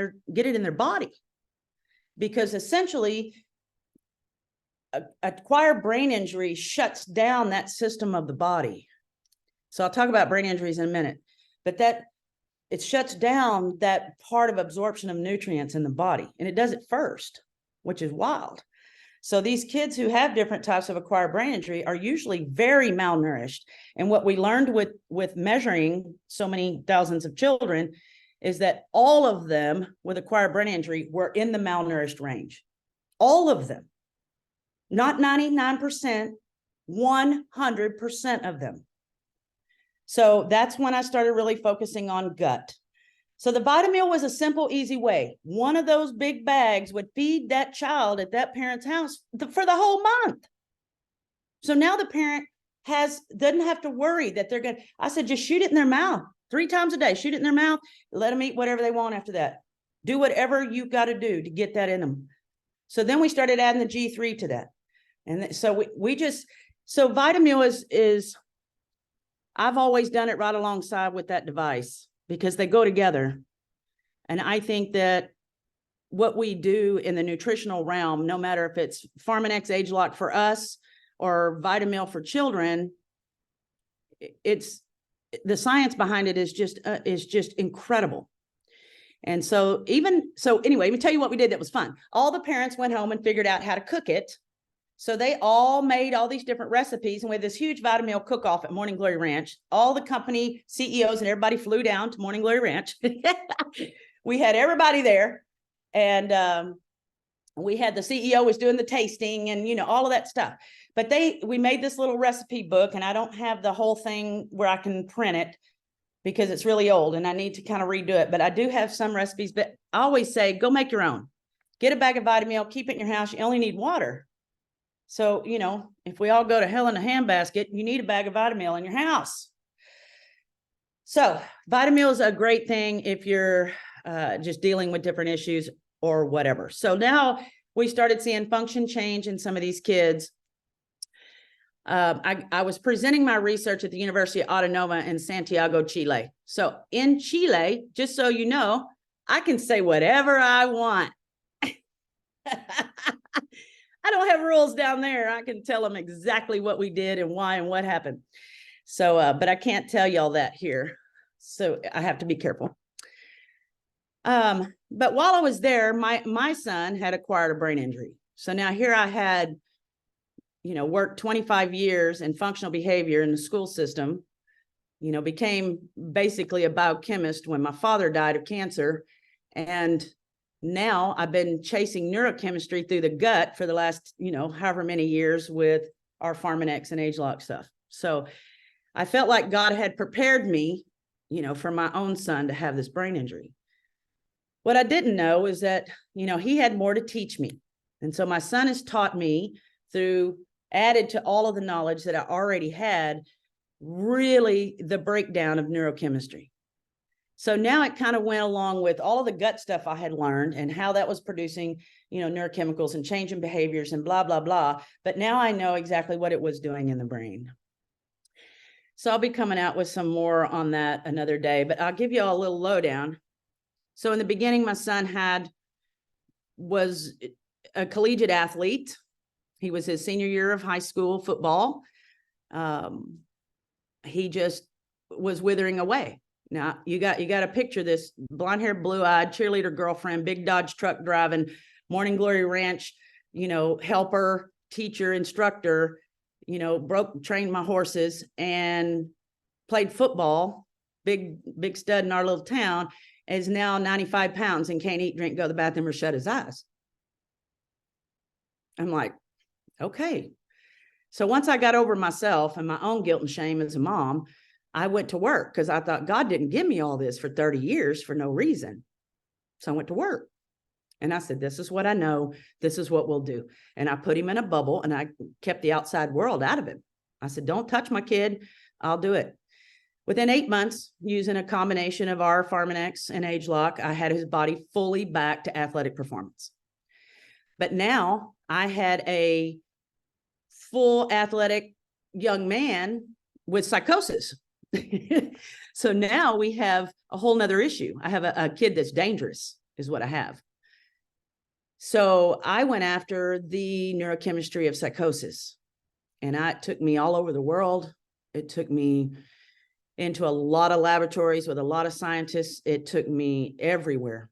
their body. Because essentially, acquired brain injury shuts down that system of the body. So I'll talk about brain injuries in a minute, but it shuts down that part of absorption of nutrients in the body, and it does it first, which is wild. So these kids who have different types of acquired brain injury are usually very malnourished. And what we learned with measuring so many thousands of children is that all of them with acquired brain injury were in the malnourished range. All of them. Not 99%, 100% of them. So that's when I started really focusing on gut. So the Vitameal was a simple, easy way. One of those big bags would feed that child at that parent's house for the whole month. So now the parent doesn't have to worry that they're going to, I said, just shoot it in their mouth 3 times a day, shoot it in their mouth, let them eat whatever they want after that. Do whatever you got to do to get that in them. So then we started adding the G3 to that. And so so Vitameal is, I've always done it right alongside with that device because they go together. And I think that what we do in the nutritional realm, no matter if it's Pharmanex Age Lock for us or Vitameal for children, the science behind it is just incredible. And so anyway, let me tell you what we did that was fun. All the parents went home and figured out how to cook it. So they all made all these different recipes, and we had this huge Vitameal cook-off at Morning Glory Ranch. All the company CEOs and everybody flew down to Morning Glory Ranch. We had everybody there, and we had the CEO was doing the tasting and all of that stuff. But we made this little recipe book, and I don't have the whole thing where I can print it because it's really old and I need to kind of redo it. But I do have some recipes, but I always say, go make your own. Get a bag of Vitameal, keep it in your house. You only need water. So, if we all go to hell in a handbasket, you need a bag of Vitameal in your house. So Vitameal is a great thing if you're just dealing with different issues or whatever. So now we started seeing function change in some of these kids. I was presenting my research at the University of Autonoma in Santiago, Chile. So in Chile, just so you know, I can say whatever I want. I don't have rules down there. I can tell them exactly what we did and why and what happened. So, but I can't tell y'all that here. So I have to be careful. But while I was there, my son had acquired a brain injury. So now here I had, worked 25 years in functional behavior in the school system, became basically a biochemist when my father died of cancer. And now I've been chasing neurochemistry through the gut for the last, however many years with our Pharmanex and Age Lock stuff. So I felt like God had prepared me, for my own son to have this brain injury. What I didn't know is that, he had more to teach me. And so my son has taught me added to all of the knowledge that I already had, really the breakdown of neurochemistry. So now it kind of went along with all of the gut stuff I had learned and how that was producing, neurochemicals and changing behaviors and blah, blah, blah. But now I know exactly what it was doing in the brain. So I'll be coming out with some more on that another day, but I'll give you all a little lowdown. So in the beginning, my son was a collegiate athlete. He was his senior year of high school football. He just was withering away. Now you got to picture this blonde haired, blue eyed cheerleader girlfriend, big Dodge truck driving, Morning Glory Ranch, helper, teacher, instructor, trained my horses and played football, big stud in our little town, is now 95 pounds and can't eat, drink, go to the bathroom or shut his eyes. I'm like, okay. So once I got over myself and my own guilt and shame as a mom, I went to work because I thought God didn't give me all this for 30 years for no reason. So I went to work. And I said, this is what I know. This is what we'll do. And I put him in a bubble and I kept the outside world out of him. I said, don't touch my kid. I'll do it. Within 8 months, using a combination of our Pharmanex and ageLOC, I had his body fully back to athletic performance. But now I had a full athletic young man with psychosis. So now we have a whole nother issue. I have a kid that's dangerous, is what I have. So I went after the neurochemistry of psychosis, and it took me all over the world. It took me into a lot of laboratories with a lot of scientists. It took me everywhere.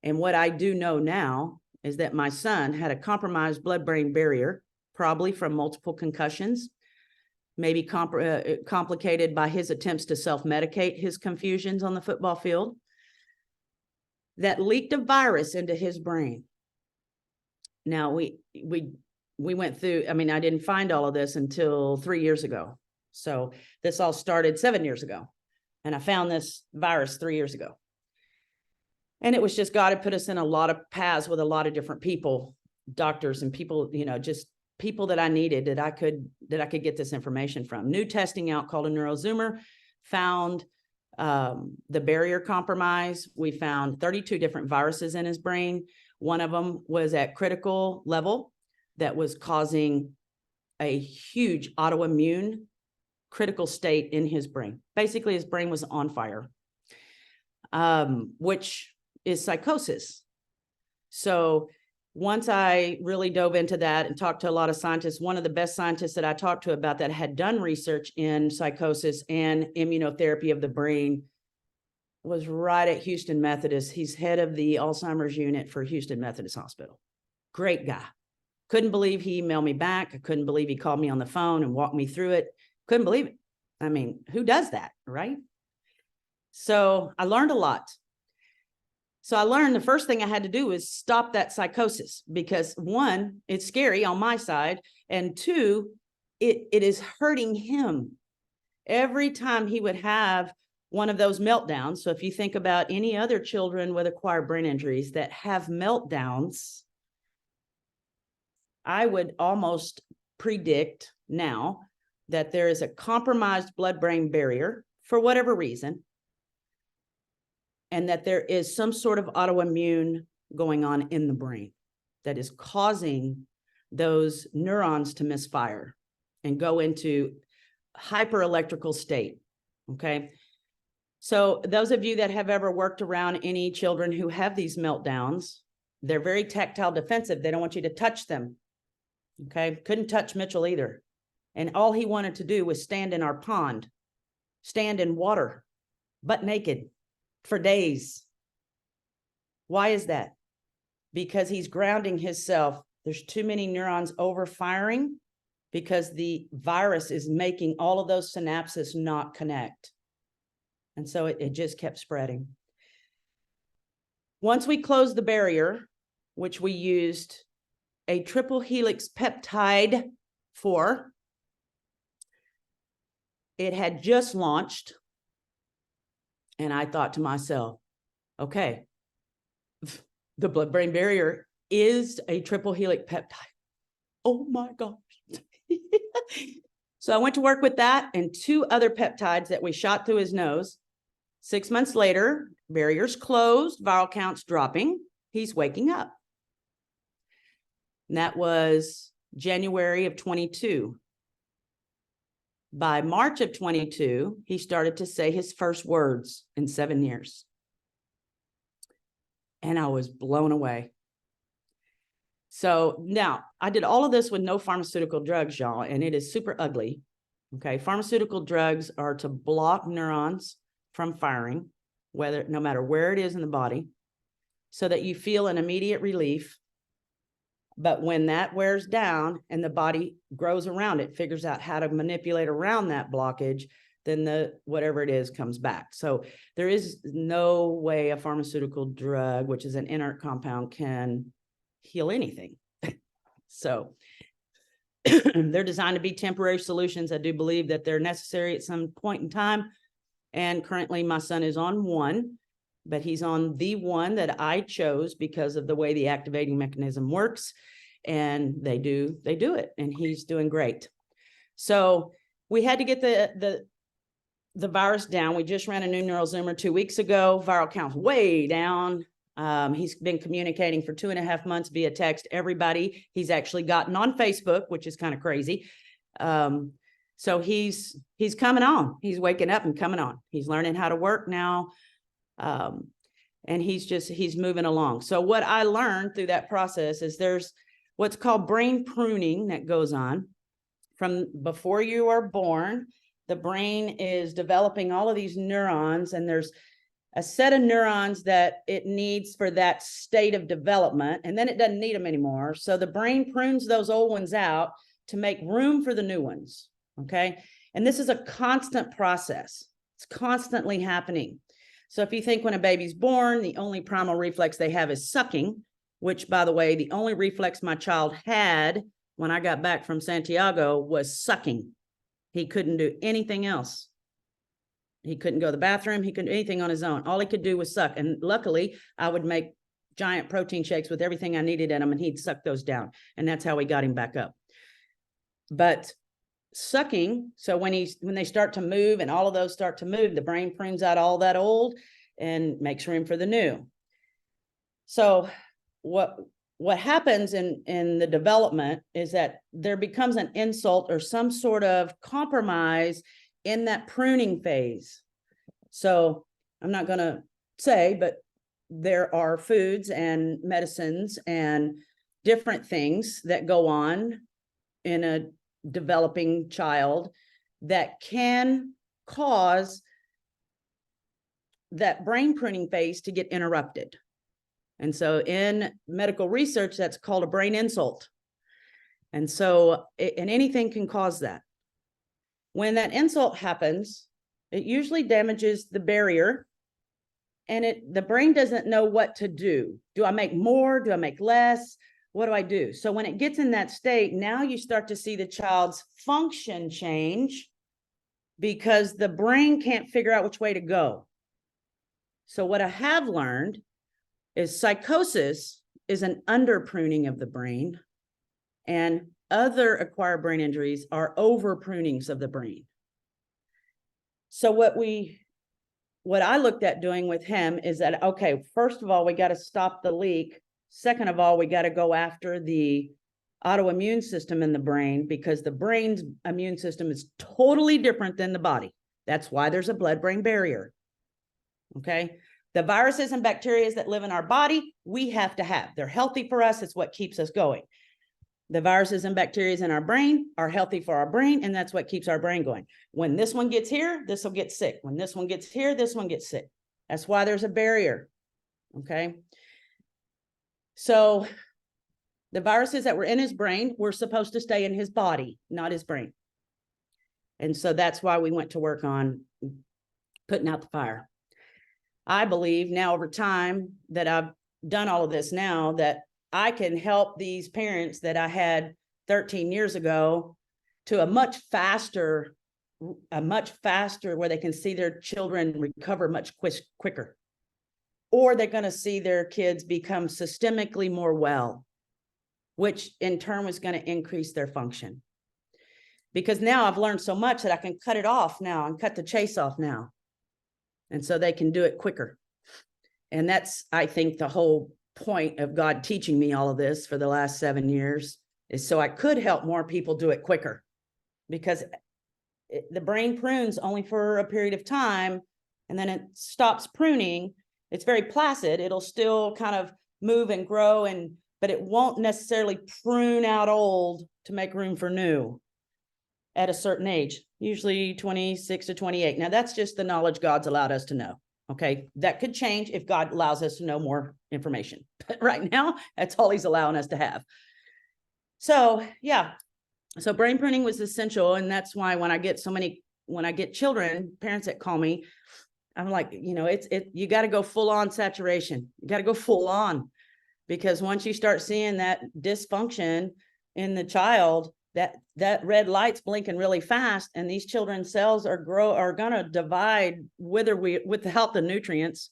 And what I do know now is that my son had a compromised blood-brain barrier, probably from multiple concussions, maybe complicated by his attempts to self-medicate his confusions on the football field, that leaked a virus into his brain. Now, we went through, I mean, I didn't find all of this until 3 years ago. So this all started 7 years ago. And I found this virus 3 years ago. And it was just God had put us in a lot of paths with a lot of different people, doctors and people, you know, just people that I needed that I could get this information from. New testing out called a neurozoomer found the barrier compromise. We found 32 different viruses in his brain. One of them was at critical level that was causing a huge autoimmune critical state in his brain. Basically, his brain was on fire, which is psychosis. So once I really dove into that and talked to a lot of scientists, one of the best scientists that I talked to about that had done research in psychosis and immunotherapy of the brain was right at Houston Methodist. He's head of the Alzheimer's unit for Houston Methodist Hospital. Great guy. Couldn't believe he emailed me back. I couldn't believe he called me on the phone and walked me through it. Couldn't believe it. I mean, who does that, right? So I learned a lot. So I learned the first thing I had to do is stop that psychosis because one, it's scary on my side. And two, it is hurting him. Every time he would have one of those meltdowns. So if you think about any other children with acquired brain injuries that have meltdowns, I would almost predict now that there is a compromised blood-brain barrier for whatever reason, and that there is some sort of autoimmune going on in the brain that is causing those neurons to misfire and go into hyper-electrical state, okay? So those of you that have ever worked around any children who have these meltdowns, they're very tactile defensive. They don't want you to touch them, okay? Couldn't touch Mitchell either. And all he wanted to do was stand in our pond, stand in water, butt naked for days. Why is that? Because he's grounding himself. There's too many neurons overfiring because the virus is making all of those synapses not connect. And so it just kept spreading. Once we closed the barrier, which we used a triple helix peptide for, it had just launched. And I thought to myself, okay, the blood-brain barrier is a triple helix peptide. Oh my gosh. So I went to work with that and 2 other peptides that we shot through his nose. 6 months later, barriers closed, viral counts dropping. He's waking up. And that was January of 22. By March of 22, he started to say his first words in 7 years. And I was blown away. So now I did all of this with no pharmaceutical drugs, y'all, and it is super ugly. Okay. Pharmaceutical drugs are to block neurons from firing, no matter where it is in the body, so that you feel an immediate relief. But when that wears down and the body grows around it, figures out how to manipulate around that blockage, then whatever it is comes back. So there is no way a pharmaceutical drug, which is an inert compound, can heal anything. So they're designed to be temporary solutions. I do believe that they're necessary at some point in time. And currently my son is on one. but he's on the one that I chose because of the way the activating mechanism works. And they do it, and he's doing great. So we had to get the virus down. We just ran a new neural zoomer 2 weeks ago. Viral count's way down. He's been communicating for 2.5 months via text. Everybody he's actually gotten on Facebook, which is kind of crazy. So he's coming on. He's waking up and coming on. He's learning how to work now. And he's moving along. So what I learned through that process is there's what's called brain pruning that goes on from before you are born. The brain is developing all of these neurons, and there's a set of neurons that it needs for that state of development, and then it doesn't need them anymore. So the brain prunes those old ones out to make room for the new ones. Okay. And this is a constant process. It's constantly happening. So if you think when a baby's born, the only primal reflex they have is sucking, which, by the way, the only reflex my child had when I got back from Santiago was sucking. He couldn't do anything else. He couldn't go to the bathroom. He couldn't do anything on his own. All he could do was suck. And luckily, I would make giant protein shakes with everything I needed in him, and he'd suck those down. And that's how we got him back up. But sucking, so when they start to move and all of those start to move, the brain prunes out all that old and makes room for the new. So what happens in the development is that there becomes an insult or some sort of compromise in that pruning phase. So I'm not going to say, but there are foods and medicines and different things that go on in a developing child that can cause that brain pruning phase to get interrupted. And so in medical research, that's called a brain insult. And so, and anything can cause that. When that insult happens, it usually damages the barrier, and the brain doesn't know what to do. Do I make more? Do I make less? What do I do? So when it gets in that state, now you start to see the child's function change because the brain can't figure out which way to go. So what I have learned is psychosis is an under pruning of the brain, and other acquired brain injuries are over prunings of the brain. So what I looked at doing with him is that, okay, first of all, we got to stop the leak. Second of all, we got to go after the autoimmune system in the brain, because the brain's immune system is totally different than the body. That's why there's a blood-brain barrier. Okay. The viruses and bacteria that live in our body, we have to have. They're healthy for us. It's what keeps us going. The viruses and bacteria in our brain are healthy for our brain, and that's what keeps our brain going. When this one gets here, this will get sick. When this one gets here, this one gets sick. That's why there's a barrier. Okay. So the viruses that were in his brain were supposed to stay in his body, not his brain. And so that's why we went to work on putting out the fire. I believe now, over time that I've done all of this now, that I can help these parents that I had 13 years ago to a much faster where they can see their children recover much quicker. Or they're going to see their kids become systemically more well, which in turn is going to increase their function. Because now I've learned so much that I can cut it off now and cut the chase off now. And so they can do it quicker. And that's, I think, the whole point of God teaching me all of this for the last 7 years, is so I could help more people do it quicker. Because the brain prunes only for a period of time, and then it stops pruning. It's very placid. It'll still kind of move and grow, but it won't necessarily prune out old to make room for new at a certain age, usually 26 to 28. Now, that's just the knowledge God's allowed us to know. Okay. That could change if God allows us to know more information. But right now, that's all he's allowing us to have. So, yeah. So brain pruning was essential. And that's why when I get children, parents that call me, I'm like, you got to go full on saturation. You got to go full on, because once you start seeing that dysfunction in the child, that red light's blinking really fast, and these children's cells are going to divide without the nutrients.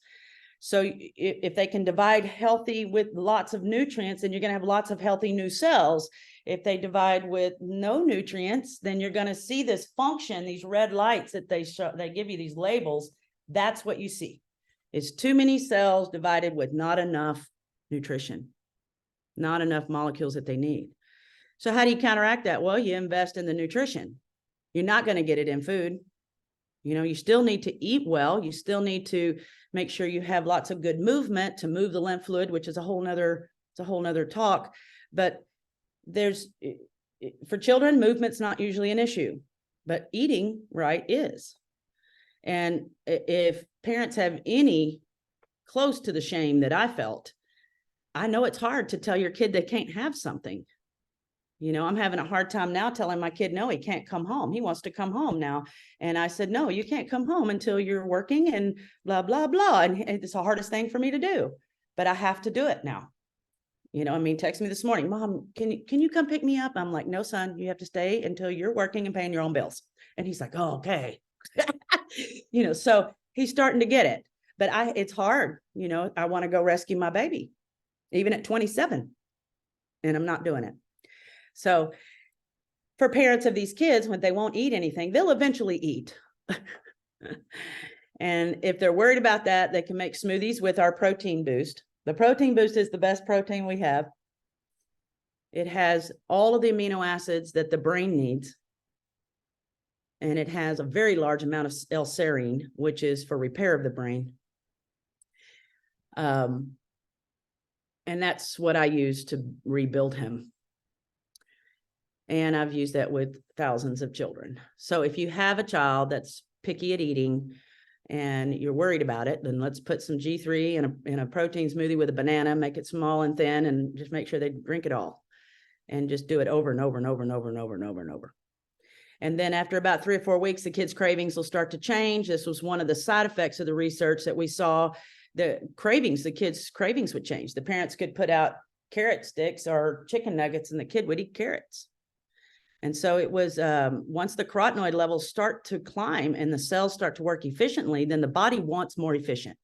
So if they can divide healthy with lots of nutrients, then you're going to have lots of healthy new cells. If they divide with no nutrients, then you're going to see this function, these red lights that they give you, these labels. That's what you see. It's too many cells divided with not enough nutrition, not enough molecules that they need. So how do you counteract that? Well, you invest in the nutrition. You're not going to get it in food. You still need to eat well. You still need to make sure you have lots of good movement to move the lymph fluid, which is a whole nother talk. But for children, movement's not usually an issue, but eating right is. And if parents have any close to the shame that I felt, I know it's hard to tell your kid they can't have something. I'm having a hard time now telling my kid, no, he can't come home. He wants to come home now. And I said, no, you can't come home until you're working and blah, blah, blah. And it's the hardest thing for me to do, but I have to do it now. Text me this morning, Mom, can you come pick me up? I'm like, no, son, you have to stay until you're working and paying your own bills. And he's like, oh, okay. So he's starting to get it, but it's hard. I want to go rescue my baby, even at 27, and I'm not doing it. So for parents of these kids, when they won't eat anything, they'll eventually eat. And if they're worried about that, they can make smoothies with our protein boost. The protein boost is the best protein we have. It has all of the amino acids that the brain needs. And it has a very large amount of L-serine, which is for repair of the brain. And that's what I use to rebuild him. And I've used that with thousands of children. So if you have a child that's picky at eating and you're worried about it, then let's put some G3 in a protein smoothie with a banana, make it small and thin, and just make sure they drink it all. And just do it over and over and over and over and over and over and over. And then after about 3 or 4 weeks, the kids' cravings will start to change. This was one of the side effects of the research that we saw. The kids' cravings would change. The parents could put out carrot sticks or chicken nuggets and the kid would eat carrots. And so it was, once the carotenoid levels start to climb and the cells start to work efficiently, then the body wants more efficient.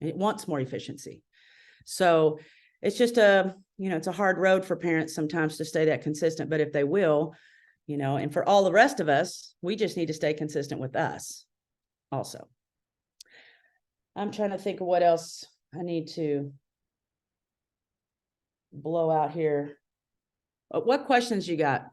It wants more efficiency. So it's just it's a hard road for parents sometimes to stay that consistent, but if they will, and for all the rest of us, we just need to stay consistent with us also. I'm trying to think of what else I need to blow out here. What questions you got?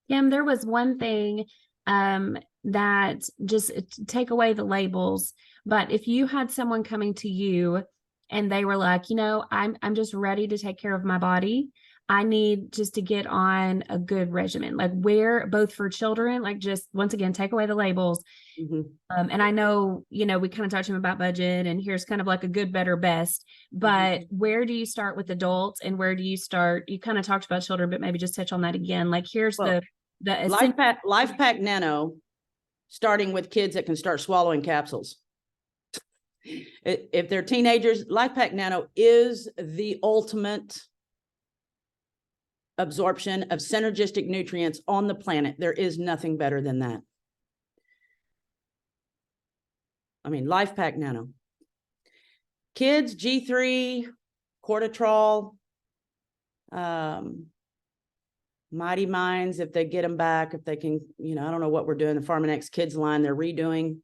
Kim, there was one thing that just take away the labels, but if you had someone coming to you and they were like, I'm just ready to take care of my body. I need just to get on a good regimen, like where both for children, like just once again, take away the labels. Mm-hmm. And I know, we kind of talked to him about budget and here's kind of like a good, better, best, but where do you start with adults and where do you start? You kind of talked about children, but maybe just touch on that again. Like here's the Life Pack Nano, starting with kids that can start swallowing capsules. If they're teenagers, Life Pack Nano is the ultimate absorption of synergistic nutrients on the planet. There is nothing better than that. Life Pack Nano. Kids, G3, Cortitrol, Mighty Minds, if they get them back, if they can, I don't know what we're doing. The Pharmanex Kids line, they're redoing.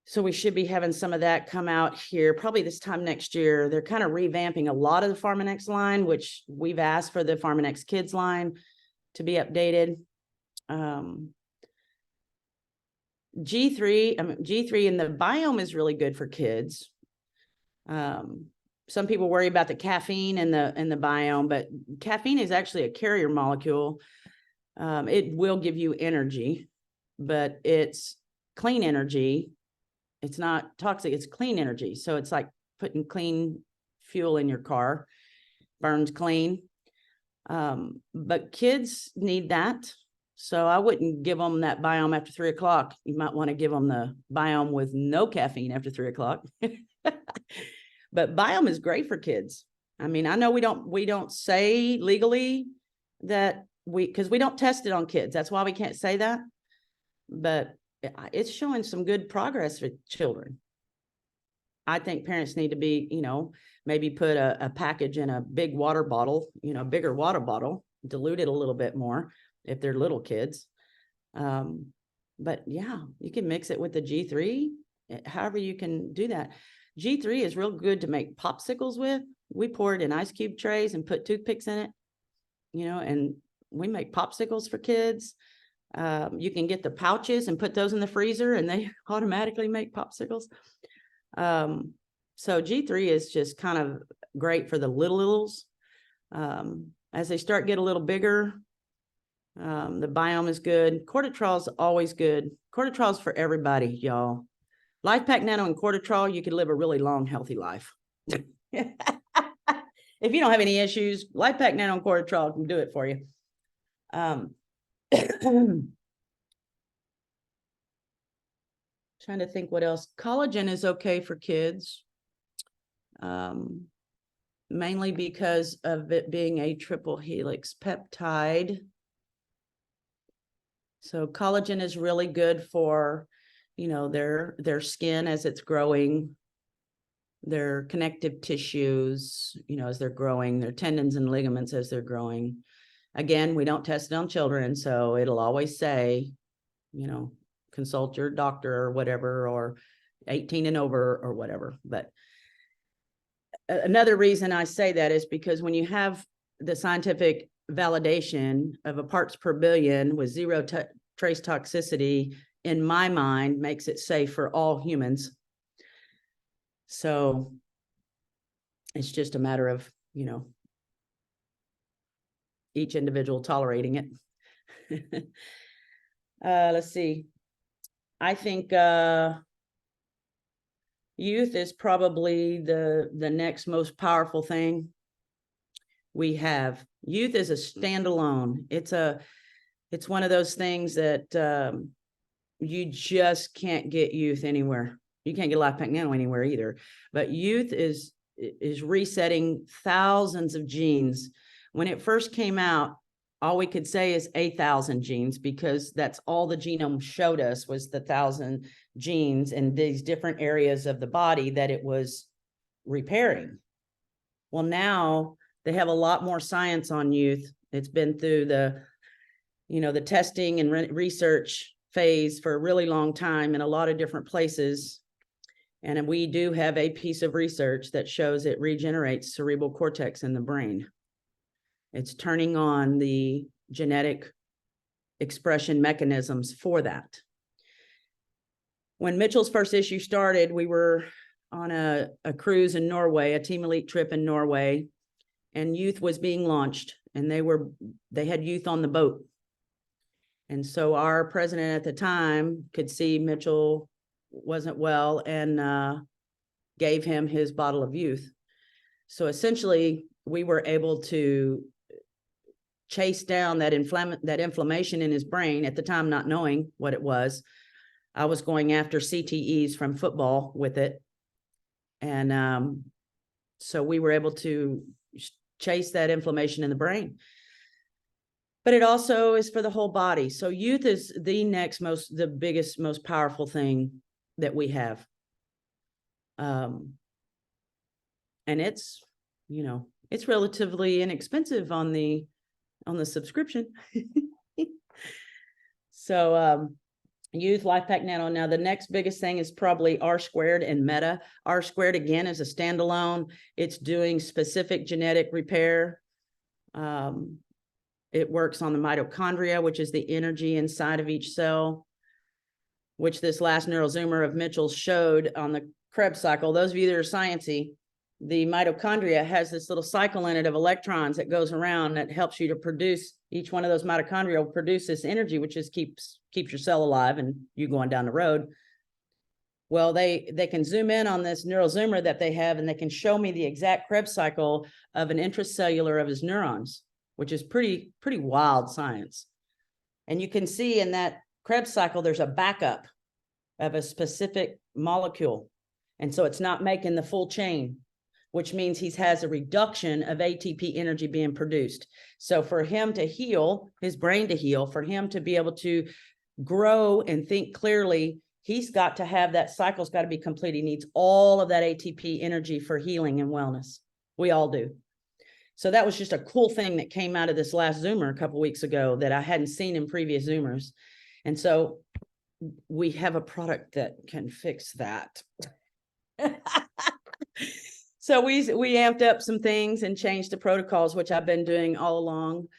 So we should be having some of that come out here probably this time next year. They're kind of revamping a lot of the Pharmanex line, which we've asked for the Pharmanex Kids line to be updated. G3 and the Biome is really good for kids. Some people worry about the caffeine in the Biome, but caffeine is actually a carrier molecule. It will give you energy, but it's clean energy. It's not toxic, it's clean energy. So it's like putting clean fuel in your car, burns clean. But kids need that. So I wouldn't give them that Biome after 3 o'clock. You might want to give them the Biome with no caffeine after 3 o'clock. But Biome is great for kids. I know we don't say legally that because we don't test it on kids. That's why we can't say that. But it's showing some good progress for children. I think parents need to be, maybe put a package in a big water bottle, bigger water bottle, dilute it a little bit more if they're little kids. But yeah, you can mix it with the G3, however you can do that. G3 is real good to make popsicles with. We pour it in ice cube trays and put toothpicks in it, and we make popsicles for kids. You can get the pouches and put those in the freezer and they automatically make popsicles. So G3 is just kind of great for the littles. As they start get a little bigger, the biome is good. Cortitrol is always good. Cortitrol is for everybody, y'all. Life Pack Nano and Cortitrol, you can live a really long, healthy life. If you don't have any issues, Life Pack Nano and Cortitrol can do it for you. Trying to think what else. Collagen is okay for kids, mainly because of it being a triple helix peptide. So collagen is really good for, their skin as it's growing, their connective tissues, as they're growing, their tendons and ligaments as they're growing. Again, we don't test it on children, so it'll always say, consult your doctor or whatever, or 18 and over or whatever. But another reason I say that is because when you have the scientific validation of a parts per billion with zero trace toxicity, in my mind, makes it safe for all humans. So it's just a matter of, each individual tolerating it. Let's see. I think youth is probably the next most powerful thing we have. Youth is a standalone. It's one of those things that you just can't get youth anywhere. You can't get Life Pack Nano anywhere either. But youth is resetting thousands of genes. When it first came out, all we could say is 1,000 genes, because that's all the genome showed us was the 1,000 genes in these different areas of the body that it was repairing. Well, now they have a lot more science on youth. It's been through the testing and research phase for a really long time in a lot of different places. And we do have a piece of research that shows it regenerates cerebral cortex in the brain. It's turning on the genetic expression mechanisms for that. When Mitchell's first issue started, we were on a cruise in Norway, a Team Elite trip in Norway, and youth was being launched, and they had youth on the boat. And so our president at the time could see Mitchell wasn't well and gave him his bottle of youth. So essentially, we were able to chase down that inflammation in his brain, at the time not knowing what it was. I was going after CTEs from football with it. And so we were able to chase that inflammation in the brain. But it also is for the whole body. So youth is the biggest, most powerful thing that we have. And it's, it's relatively inexpensive on the subscription. So youth, Life Pack Nano. Now the next biggest thing is probably R squared and Meta. R squared, again, is a standalone. It's doing specific genetic repair. It works on the mitochondria, which is the energy inside of each cell, which this last neural zoomer of Mitchell's showed on the Krebs cycle. Those of you that are sciencey, the mitochondria has this little cycle in it of electrons that goes around that helps you to produce, each one of those mitochondria will produce this energy, which just keeps your cell alive and you going down the road. Well, they can zoom in on this neural zoomer that they have, and they can show me the exact Krebs cycle of an intracellular of his neurons, which is pretty wild science. And you can see in that Krebs cycle, there's a backup of a specific molecule. And so it's not making the full chain, which means he has a reduction of ATP energy being produced. So for him to heal, his brain to heal, for him to be able to grow and think clearly, he's got to have that cycle's got to be complete. He needs all of that ATP energy for healing and wellness. We all do. So that was just a cool thing that came out of this last Zoomer a couple of weeks ago that I hadn't seen in previous Zoomers. And so we have a product that can fix that. So we amped up some things and changed the protocols, which I've been doing all along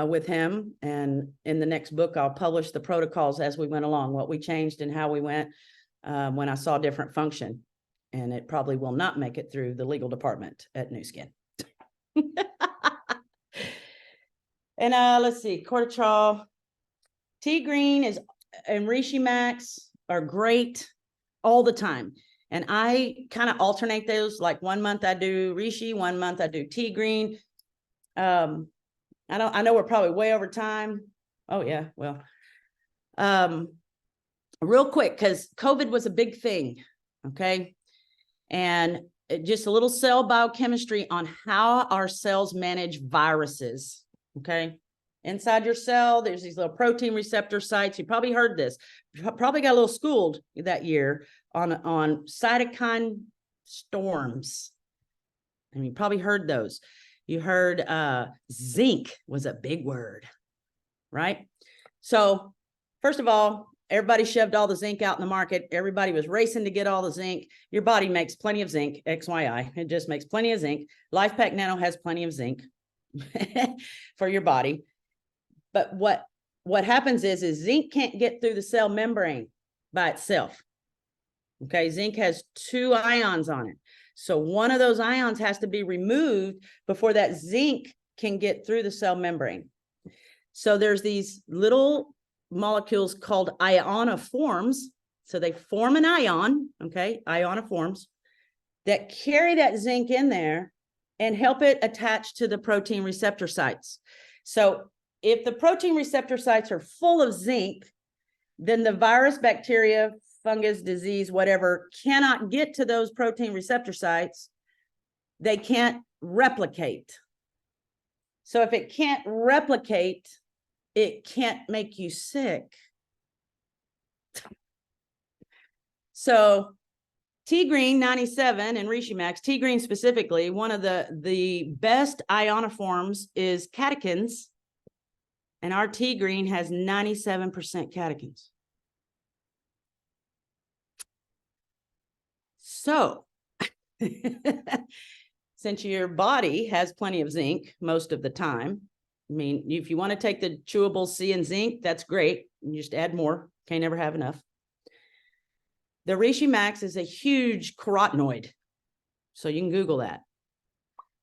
with him. And in the next book, I'll publish the protocols as we went along, what we changed and how we went when I saw different function. And it probably will not make it through the legal department at New Skin. And let's see, cortisol, T-green is and Reishi Max are great all the time. And I kind of alternate those. Like 1 month I do Reishi, 1 month I do T-green. I know we're probably way over time. Oh yeah, well, real quick, because COVID was a big thing. Okay. And just a little cell biochemistry on how our cells manage viruses. Okay. Inside your cell, there's these little protein receptor sites. You probably heard this. You probably got a little schooled that year on cytokine storms. And you probably heard those. You heard zinc was a big word, right? So first of all, everybody shoved all the zinc out in the market. Everybody was racing to get all the zinc. Your body makes plenty of zinc, XYI. It just makes plenty of zinc. LifePak Nano has plenty of zinc for your body. But what happens is zinc can't get through the cell membrane by itself. Okay, zinc has 2 ions on it. So one of those ions has to be removed before that zinc can get through the cell membrane. So there's these little molecules called ionoforms. So they form an ion, okay, ionoforms, that carry that zinc in there and help it attach to the protein receptor sites. So if the protein receptor sites are full of zinc, then the virus, bacteria, fungus, disease, whatever, cannot get to those protein receptor sites. They can't replicate. So if it can't replicate, it can't make you sick. So T-green 97 and Reishi Max, T-green specifically, one of the best ionoforms is catechins. And our T-green has 97% catechins. So, since your body has plenty of zinc most of the time, I mean, if you want to take the chewable C and zinc, that's great. You just add more. Can't never have enough. The Reishi Max is a huge carotenoid. So you can Google that.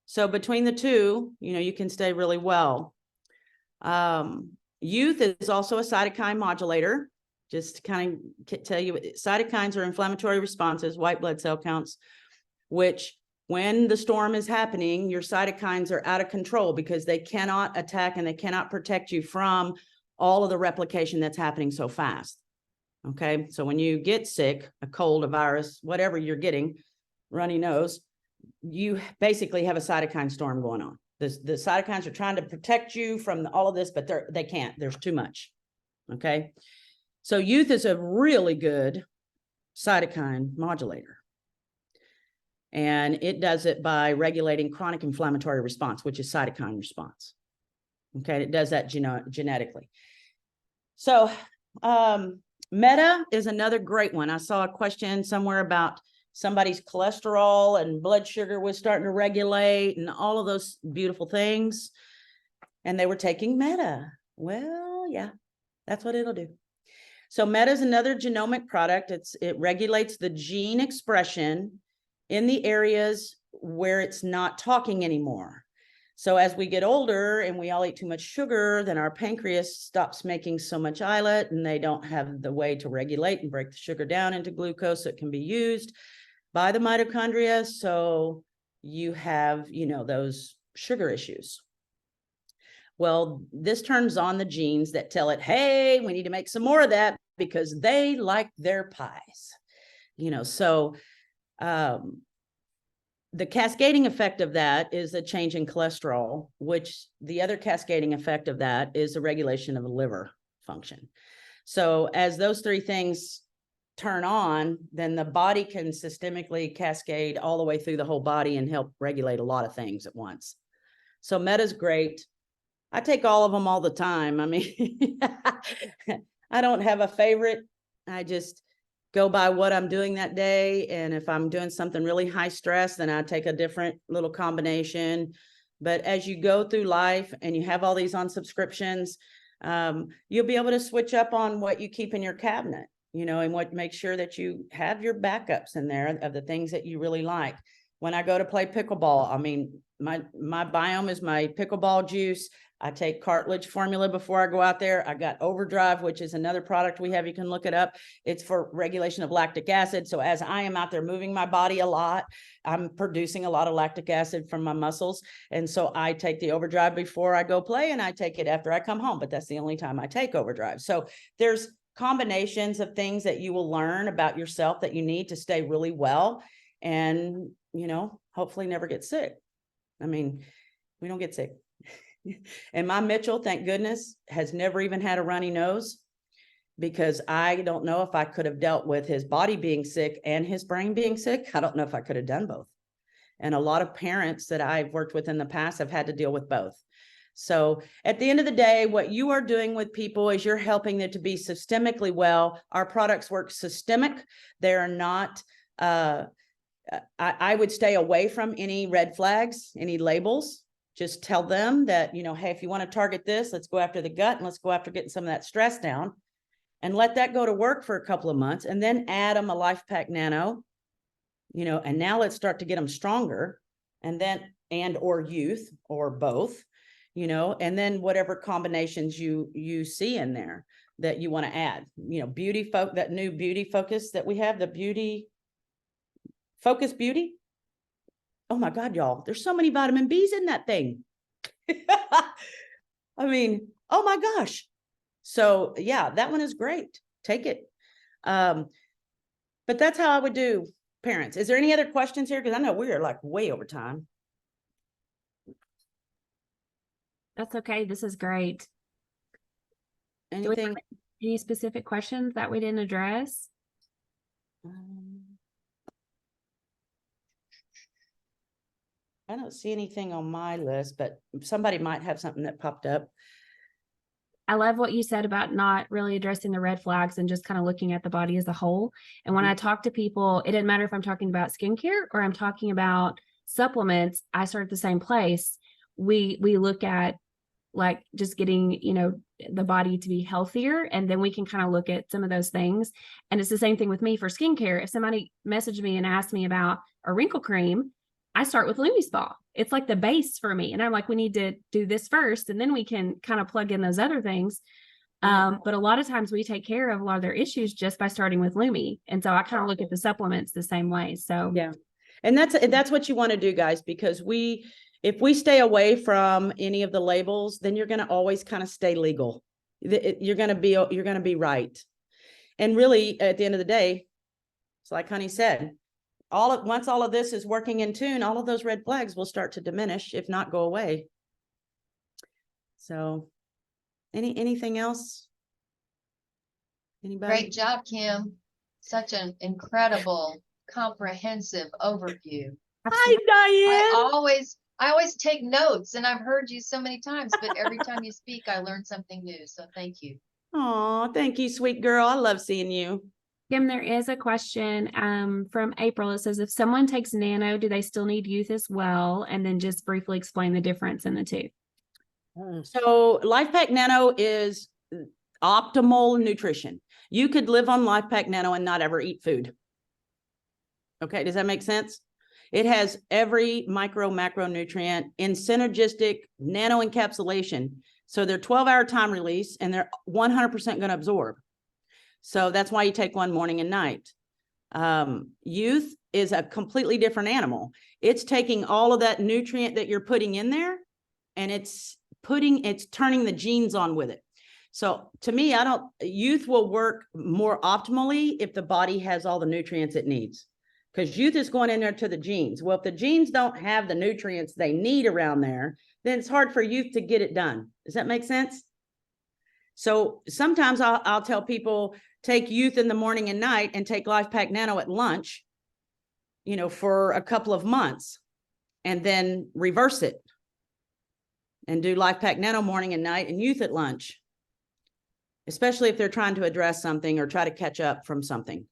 So between the two, you can stay really well. Youth is also a cytokine modulator. Just to kind of tell you, cytokines are inflammatory responses, white blood cell counts, which when the storm is happening, your cytokines are out of control because they cannot attack and they cannot protect you from all of the replication that's happening so fast. Okay, so when you get sick, a cold, a virus, whatever you're getting, runny nose, you basically have a cytokine storm going on. The cytokines are trying to protect you from all of this, but they can't. There's too much. Okay. So youth is a really good cytokine modulator. And it does it by regulating chronic inflammatory response, which is cytokine response. Okay. It does that genetically. So Meta is another great one. I saw a question somewhere about somebody's cholesterol and blood sugar was starting to regulate and all of those beautiful things. And they were taking Meta. Well, yeah, that's what it'll do. So Meta is another genomic product. It regulates the gene expression in the areas where it's not talking anymore. So as we get older and we all eat too much sugar, then our pancreas stops making so much islet and they don't have the way to regulate and break the sugar down into glucose so it can be used by the mitochondria. So you have, those sugar issues. Well, this turns on the genes that tell it, hey, we need to make some more of that because they like their pies. So the cascading effect of that is a change in cholesterol, which the other cascading effect of that is the regulation of liver function. So as those three things turn on, then the body can systemically cascade all the way through the whole body and help regulate a lot of things at once. So Meta's great. I take all of them all the time. I mean, I don't have a favorite. I just go by what I'm doing that day. And if I'm doing something really high stress, then I take a different little combination. But as you go through life and you have all these on subscriptions, you'll be able to switch up on what you keep in your cabinet, you know, and what make sure that you have your backups in there of the things that you really like. When I go to play pickleball, I mean, my biome is my pickleball juice. I take cartilage formula before I go out there. I got Overdrive, which is another product we have. You can look it up. It's for regulation of lactic acid. So as I am out there moving my body a lot, I'm producing a lot of lactic acid from my muscles. And so I take the Overdrive before I go play, and I take it after I come home, but that's the only time I take Overdrive. So there's combinations of things that you will learn about yourself that you need to stay really well and, you know, hopefully never get sick. I mean, we don't get sick. And my Mitchell, thank goodness, has never even had a runny nose, because I don't know if I could have dealt with his body being sick and his brain being sick. I don't know if I could have done both. And a lot of parents that I've worked with in the past have had to deal with both. So at the end of the day, what you are doing with people is you're helping them to be systemically well. Our products work systemic. They're not, I would stay away from any red flags, any labels. Just tell them that, you know, hey, if you want to target this, let's go after the gut and let's go after getting some of that stress down, and let that go to work for a couple of months, and then add them a Life Pack Nano, you know, and now let's start to get them stronger, and then, and or youth or both, you know, and then whatever combinations you see in there that you want to add, you know, that new beauty focus that we have, the beauty focus beauty. Oh my God, y'all, there's so many vitamin B's in that thing. I mean, oh my gosh. So yeah, that one is great. Take it. But that's how I would do parents. Is there any other questions here? Because I know we are like way over time. That's okay. This is great. Anything? Any specific questions that we didn't address? I don't see anything on my list, but somebody might have something that popped up. I love what you said about not really addressing the red flags and just kind of looking at the body as a whole. And when I talk to people, it doesn't matter if I'm talking about skincare or I'm talking about supplements, I start at the same place. We look at like just getting, you know, the body to be healthier, and then we can kind of look at some of those things. And it's the same thing with me for skincare. If somebody messaged me and asked me about a wrinkle cream, I start with LumiSpa. It's like the base for me. And I'm like, we need to do this first, and then we can kind of plug in those other things. But a lot of times we take care of a lot of their issues just by starting with Lumi. And so I kind of look at the supplements the same way. So yeah. And that's what you want to do, guys, because if we stay away from any of the labels, then you're going to always kind of stay legal. You're going to be right. And really, at the end of the day, it's like Honey said, once all of this is working in tune, all of those red flags will start to diminish, if not go away. So anything else? Anybody? Great job, Kim. Such an incredible, comprehensive overview. Hi, Diane. I always take notes, and I've heard you so many times, but every time you speak, I learn something new. So thank you. Oh, thank you, sweet girl. I love seeing you. Kim, there is a question from April. It says, if someone takes nano, do they still need youth as well? And then just briefly explain the difference in the two. So Life Pack Nano is optimal nutrition. You could live on Life Pack Nano and not ever eat food. Okay, does that make sense? It has every micro macronutrient in synergistic nano encapsulation. So they're 12-hour time release, and they're 100% going to absorb. So that's why you take one morning and night. Youth is a completely different animal. It's taking all of that nutrient that you're putting in there, and it's turning the genes on with it. So to me, youth will work more optimally if the body has all the nutrients it needs, because youth is going in there to the genes. Well, if the genes don't have the nutrients they need around there, then it's hard for youth to get it done. Does that make sense? So sometimes I'll tell people, take youth in the morning and night and take Life Pack Nano at lunch, for a couple of months, and then reverse it and do Life Pack Nano morning and night and youth at lunch, especially if they're trying to address something or try to catch up from something.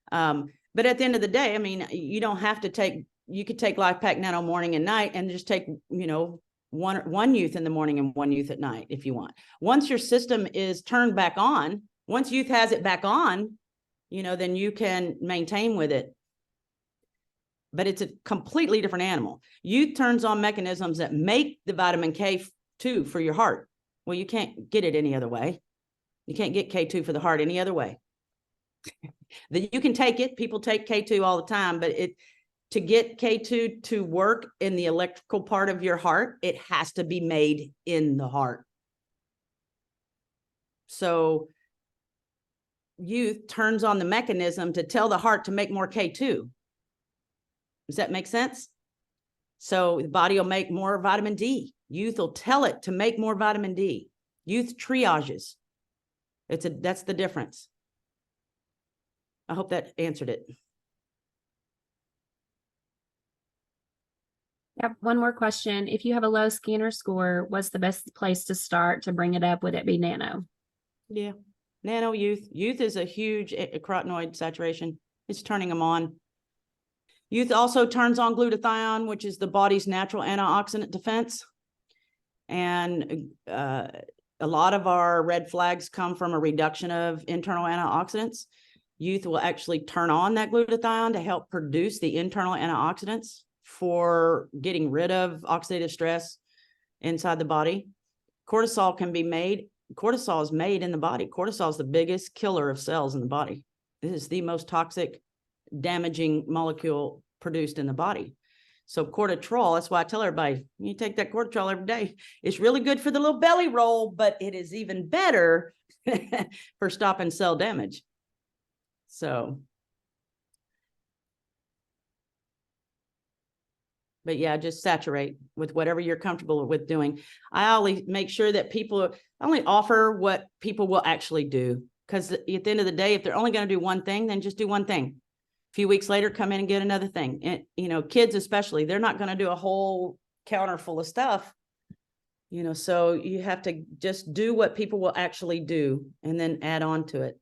But at the end of the day, I mean, you don't have to you could take Life Pack Nano morning and night and just take, one youth in the morning and one youth at night if you want. Once your system is turned back on, once youth has it back on, then you can maintain with it. But it's a completely different animal. Youth turns on mechanisms that make the vitamin K2 for your heart. Well, you can't get it any other way. You can't get K2 for the heart any other way. You can take it. People take K2 all the time, but to get K2 to work in the electrical part of your heart, it has to be made in the heart. So youth turns on the mechanism to tell the heart to make more K2. Does that make sense? So the body will make more vitamin D. Youth will tell it to make more vitamin D. Youth triages. That's the difference. I hope that answered it. Yep. One more question. If you have a low scanner score, what's the best place to start to bring it up? Would it be nano? Yeah. Nano youth. Youth is a huge carotenoid saturation. It's turning them on. Youth also turns on glutathione, which is the body's natural antioxidant defense. And a lot of our red flags come from a reduction of internal antioxidants. Youth will actually turn on that glutathione to help produce the internal antioxidants for getting rid of oxidative stress inside the body. Cortisol can be made. Cortisol is made in the body. Cortisol is the biggest killer of cells in the body. This is the most toxic, damaging molecule produced in the body. So cortisol, that's why I tell everybody, you take that cortisol every day. It's really good for the little belly roll, but it is even better for stopping cell damage. So, but yeah, just saturate with whatever you're comfortable with doing. I always make sure that I only offer what people will actually do. Because at the end of the day, if they're only going to do one thing, then just do one thing. A few weeks later, come in and get another thing. And, kids especially, they're not going to do a whole counter full of stuff. So you have to just do what people will actually do and then add on to it.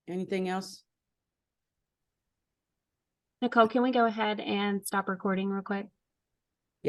Anything else? Nicole, can we go ahead and stop recording real quick?